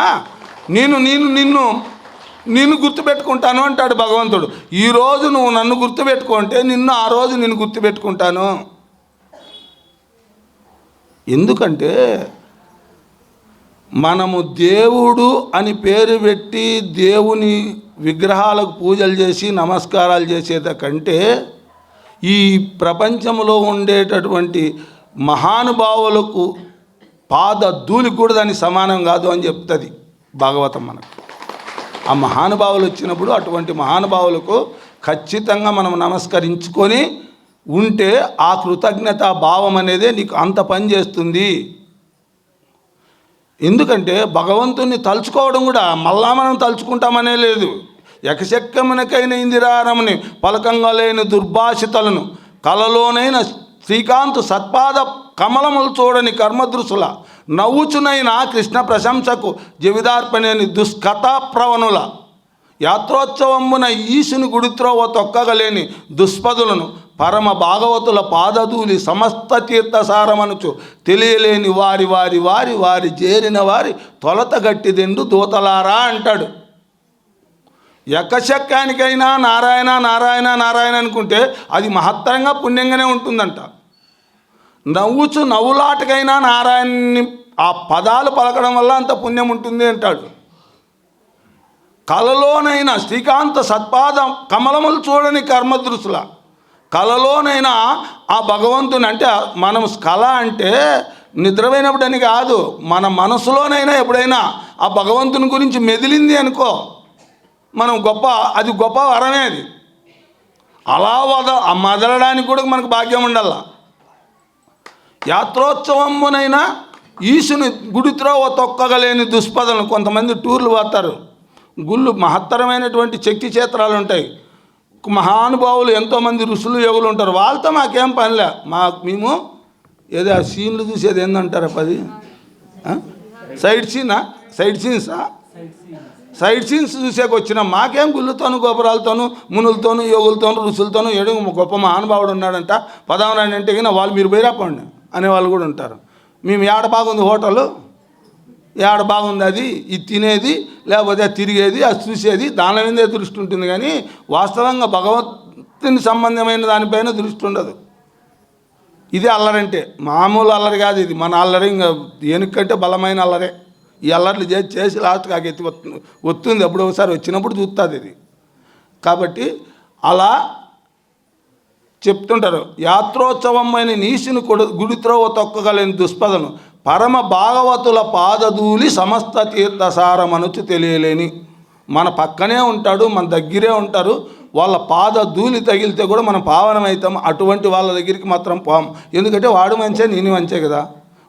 నిన్ను గుర్తుపెట్టుకుంటాను అంటాడు భగవంతుడు. ఈరోజు నువ్వు నన్ను గుర్తుపెట్టుకుంటే ఆ రోజు నిన్ను గుర్తుపెట్టుకుంటాను. ఎందుకంటే మనము దేవుడు అని పేరు పెట్టి దేవుని విగ్రహాలకు పూజలు చేసి నమస్కారాలు చేసేద కంటే ఈ ప్రపంచంలో ఉండేటటువంటి మహానుభావులకు పాదధూళికి కూడా దానికి సమానం కాదు అని చెప్తుంది భాగవతం మనకు. ఆ మహానుభావులు వచ్చినప్పుడు అటువంటి మహానుభావులకు ఖచ్చితంగా మనం నమస్కరించుకొని ఉంటే ఆ కృతజ్ఞతా భావం అనేదే నీకు అంత పని చేస్తుంది. ఎందుకంటే భగవంతుణ్ణి తలుచుకోవడం కూడా మళ్ళా మనం తలుచుకుంటామనే లేదు. యకశక్యమునకైన ఇందిరారమని పలకంగా లేని దుర్భాషితలను కలలోనైన శ్రీకాంత్ సత్పాద కమలములు చూడని కర్మదృశుల నవ్వుచునైన కృష్ణ ప్రశంసకు జవిదార్పణని దుష్కథా ప్రవణుల యాత్రోత్సవమున ఈశుని గుడిత్రోవ తొక్కగలేని దుష్పదులను పరమ భాగవతుల పాదధూలి సమస్త తీర్థసారమనుచు తెలియలేని వారి చేరిన వారి తొలత గట్టిదెండు దూతలారా అంటాడు. యకశక్యానికైనా నారాయణ నారాయణ నారాయణ అనుకుంటే అది మహత్తరంగా పుణ్యంగానే ఉంటుందంట. నవ్వులాటకైనా నారాయణని ఆ పదాలు పలకడం వల్ల అంత పుణ్యం ఉంటుంది అంటాడు. కలలోనైనా శ్రీకాంత సత్పాద కమలములు చూడని కర్మదృశుల కలలోనైనా ఆ భగవంతుని, అంటే మనం కళ అంటే నిద్రపోయినప్పుడు అని కాదు, మన మనసులోనైనా ఎప్పుడైనా ఆ భగవంతుని గురించి మెదిలింది అనుకో, మనం అది గొప్ప వరమే. అది అలా మదలడానికి కూడా మనకు భాగ్యం ఉండాల. యాత్రోత్సవమునైనా ఈశుని గుడిత్రోవ తొక్కగలేని దుష్పదలను. కొంతమంది టూర్లు పోతారు, గుళ్ళు మహత్తరమైనటువంటి శక్తి క్షేత్రాలు ఉంటాయి, మహానుభావులు ఎంతోమంది ఋషులు యోగులు ఉంటారు, వాళ్ళతో మాకేం పనిలే. మేము ఏదో ఆ సీన్లు చూసేది ఏందంటారు అది సైడ్ సీన్స్ చూసేకి వచ్చినాం. మాకేం గుళ్ళతోనూ గోపురాలతోనూ మునులతోనూ యోగులతోనూ ఋషులతోనూ ఏడు గొప్ప మహానుభావుడు ఉన్నాడంట పదావరాని అంటే కానీ వాళ్ళు మీరు బైరాపండి అనేవాళ్ళు కూడా ఉంటారు. మేము ఏడ బాగుంది హోటలు, ఏడ బాగుంది అది ఇది తినేది, లేకపోతే అది తిరిగేది, అది చూసేది, దాని మీదే దృష్టి ఉంటుంది. కానీ వాస్తవంగా భగవంతుని సంబంధమైన దానిపైన దృష్టి ఉండదు. ఇదే అల్లరంటే మామూలు అల్లరి కాదు, ఇది మన అల్లరి. ఇంకా దేనికంటే బలమైన అల్లరే. ఈ అల్లర్లు చేసి లాస్ట్కి ఆ ఎత్తి వస్తుంది, ఎప్పుడో ఒకసారి వచ్చినప్పుడు చూస్తుంది ఇది. కాబట్టి అలా చెప్తుంటారు. యాత్రోత్సవమైన నీసుని గుడిత్రోవ తొక్కగలేని దుష్పదను పరమ భాగవతుల పాదధూళి సమస్త తీర్థసారమనుచు తెలియలేని. మన పక్కనే ఉంటాడు, మన దగ్గరే ఉంటారు, వాళ్ళ పాద ధూళి తగిలితే కూడా మనం పావనమవుతాం. అటువంటి వాళ్ళ దగ్గరికి మాత్రం పోం. ఎందుకంటే వాడు మంచే నేను మంచే కదా.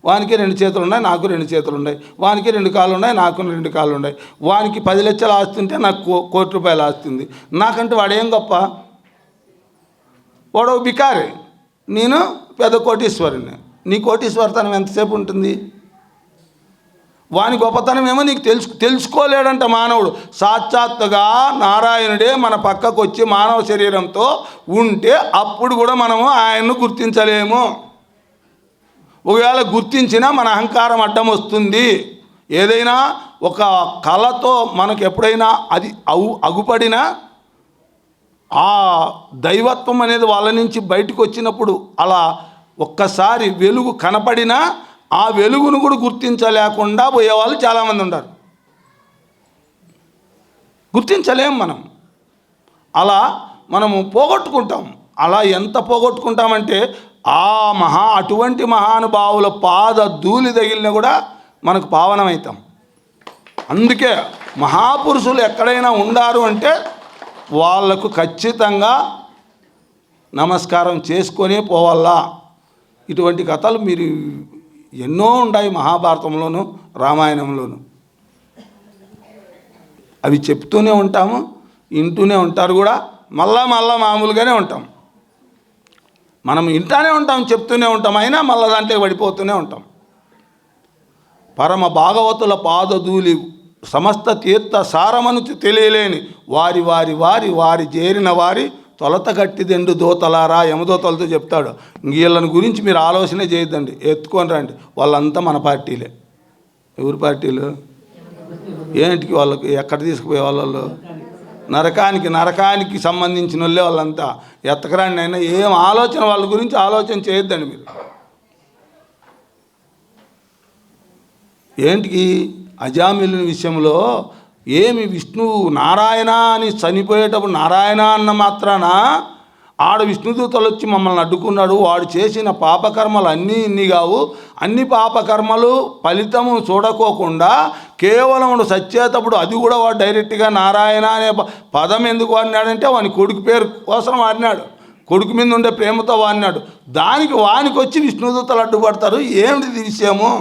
వానికి 2 చేతులు ఉన్నాయి, నాకు 2 చేతులు ఉన్నాయి. వానికి 2 కాళ్ళు ఉన్నాయి, నాకు 2 కాళ్ళు ఉన్నాయి. వానికి 10 లక్షలు ఆస్తి ఉంటే నాకు ₹1 కోటి ఆస్తి ఉంది. నాకంటే వాడేం గొప్ప? వాడు బికారి, నేను పెద్ద కోటీశ్వరుని. నీ కోటీశ్వరతనం ఎంతసేపు ఉంటుంది? వాని గొప్పతనం ఏమో నీకు తెలుసుకోలేడంట మానవుడు. సాక్షాత్తుగా నారాయణుడే మన పక్కకు వచ్చి మానవ శరీరంతో ఉంటే అప్పుడు కూడా మనము ఆయన్ను గుర్తించలేము. ఒకవేళ గుర్తించినా మన అహంకారం అడ్డం వస్తుంది. ఏదైనా ఒక కళతో మనకు ఎప్పుడైనా అది అగుపడినా ఆ దైవత్వం అనేది వాళ్ళ నుంచి బయటకు వచ్చినప్పుడు అలా ఒక్కసారి వెలుగు కనపడినా ఆ వెలుగును కూడా గుర్తించలేకుండా పోయేవాళ్ళు చాలామంది ఉంటారు. గుర్తించలేం మనం. అలా మనము పోగొట్టుకుంటాం. అలా ఎంత పోగొట్టుకుంటామంటే అటువంటి మహానుభావుల పాద ధూళి తగిలినా కూడా మనకు పావనమవుతాం. అందుకే మహాపురుషులు ఎక్కడైనా ఉండారు అంటే వాళ్లకు ఖచ్చితంగా నమస్కారం చేసుకొనే పోవాలా. ఇటువంటి కథలు మీరు ఎన్నో ఉన్నాయి మహాభారతంలోను రామాయణంలోను. అవి చెప్తూనే ఉంటాము, వింటూనే ఉంటారు కూడా. మళ్ళా మామూలుగానే ఉంటాం. మనం ఇంటానే ఉంటాం, చెప్తూనే ఉంటాం, అయినా మళ్ళా దాంట్లో పడిపోతూనే ఉంటాం. పరమ భాగవతుల పాదధూళి సమస్త తీర్థ సారమను తెలియలేని వారి చేరిన వారి తొలత గట్టిదెండు దోతలారా. యమదోతలతో చెప్తాడు, వీళ్ళని గురించి మీరు ఆలోచన చేయొద్దండి, ఎత్తుకొని రండి. వాళ్ళంతా మన పార్టీలే. ఎవరి పార్టీలు? ఏంటికి వాళ్ళకి ఎక్కడ తీసుకుపోయే వాళ్ళు? నరకానికి సంబంధించిన వాళ్ళే వాళ్ళంతా. ఎత్తకరాండి అయినా ఏం ఆలోచన వాళ్ళ గురించి ఆలోచన చేయొద్దండి మీరు. ఏంటికి అజామిలుని విషయంలో ఏమి విష్ణువు నారాయణ అని చనిపోయేటప్పుడు నారాయణ అన్న మాత్రాన ఆడ విష్ణుదూతలు వచ్చి మమ్మల్ని అడ్డుకున్నాడు. వాడు చేసిన పాపకర్మలు ఇన్ని కావు. అన్ని పాపకర్మలు ఫలితము చూడకోకుండా కేవలం సచ్చేటప్పుడు అది కూడా వాడు డైరెక్ట్గా నారాయణ అనే పదం ఎందుకు వాడినాడంటే వాని కొడుకు పేరు కోసం వాడినాడు. కొడుకు మీద ఉండే ప్రేమతో వాడినాడు. దానికి వానికి వచ్చి విష్ణుదూతలు అడ్డుపడతారు. ఏమిటి విషయము?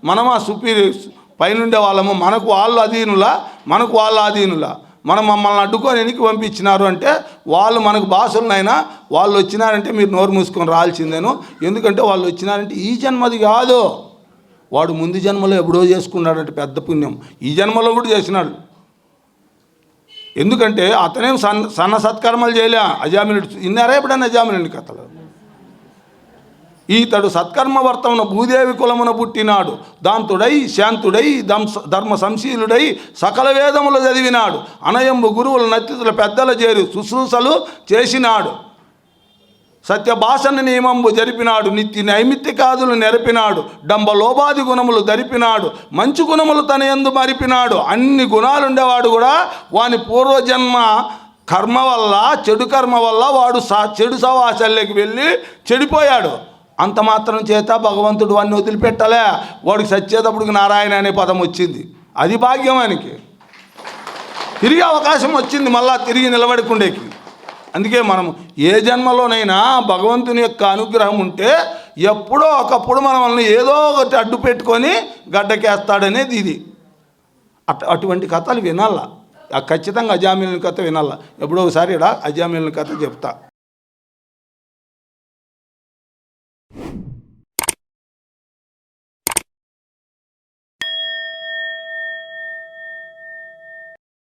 మనం ఆ సుపీరియర్స్ పైనుండే వాళ్ళము. మనకు వాళ్ళు అధీనులా, మనకు వాళ్ళ అధీనులా? మమ్మల్ని అడ్డుకొని వెనక్కి పంపించినారు అంటే వాళ్ళు మనకు బాసులనైనా వాళ్ళు వచ్చినారంటే మీరు నోరు మూసుకొని రాల్సిందేను. ఎందుకంటే వాళ్ళు వచ్చినారంటే ఈ జన్మది కాదు, వాడు ముందు జన్మలో ఎప్పుడో చేసుకున్నాడంటే పెద్ద పుణ్యం. ఈ జన్మలో కూడా చేసినాడు. ఎందుకంటే అతనేం సన్న సత్కర్మలు చేయలే. అజామినుడు విన్నారా ఎప్పుడైనా అజామినుడి కథలు? ఈతడు సత్కర్మవర్తమున భూదేవి కులమున పుట్టినాడు. దాంతుడై శాంతుడై ధర్మ సంశీలుడై సకల వేదములు చదివినాడు. అనయంబు గురువుల నత్తితుల పెద్దల చేరి శుశ్రూషలు చేసినాడు. సత్యభాషణ నియమంబు జరిపినాడు. నిత్య నైమిత్తికాదులు నెరపినాడు. డంబలోపాది గుణములు ధరిపినాడు. మంచి గుణములు తన యందు మరిపినాడు. అన్ని గుణాలుండేవాడు కూడా వాని పూర్వజన్మ కర్మ వల్ల, చెడు కర్మ వల్ల వాడు చెడు సవాసాల్లోకి వెళ్ళి చెడిపోయాడు. అంత మాత్రం చేత భగవంతుడు వాడిని వదిలిపెట్టలే. వాడికి సచ్చేటప్పటికి నారాయణ అనే పదం వచ్చింది. అది భాగ్యం ఆయనకి. తిరిగి అవకాశం వచ్చింది మళ్ళా తిరిగి నిలబడుకుండేకి. అందుకే మనం ఏ జన్మలోనైనా భగవంతుని యొక్క అనుగ్రహం ఉంటే ఎప్పుడో ఒకప్పుడు మనల్ని ఏదో ఒకటి అడ్డు పెట్టుకొని గడ్డకేస్తాడనేది ఇది. అటువంటి కథలు వినాలా, ఖచ్చితంగా అజామిలుని కథ వినాలా. ఎప్పుడో ఒకసారి ఇక్కడ అజామిలుని కథ చెప్తా.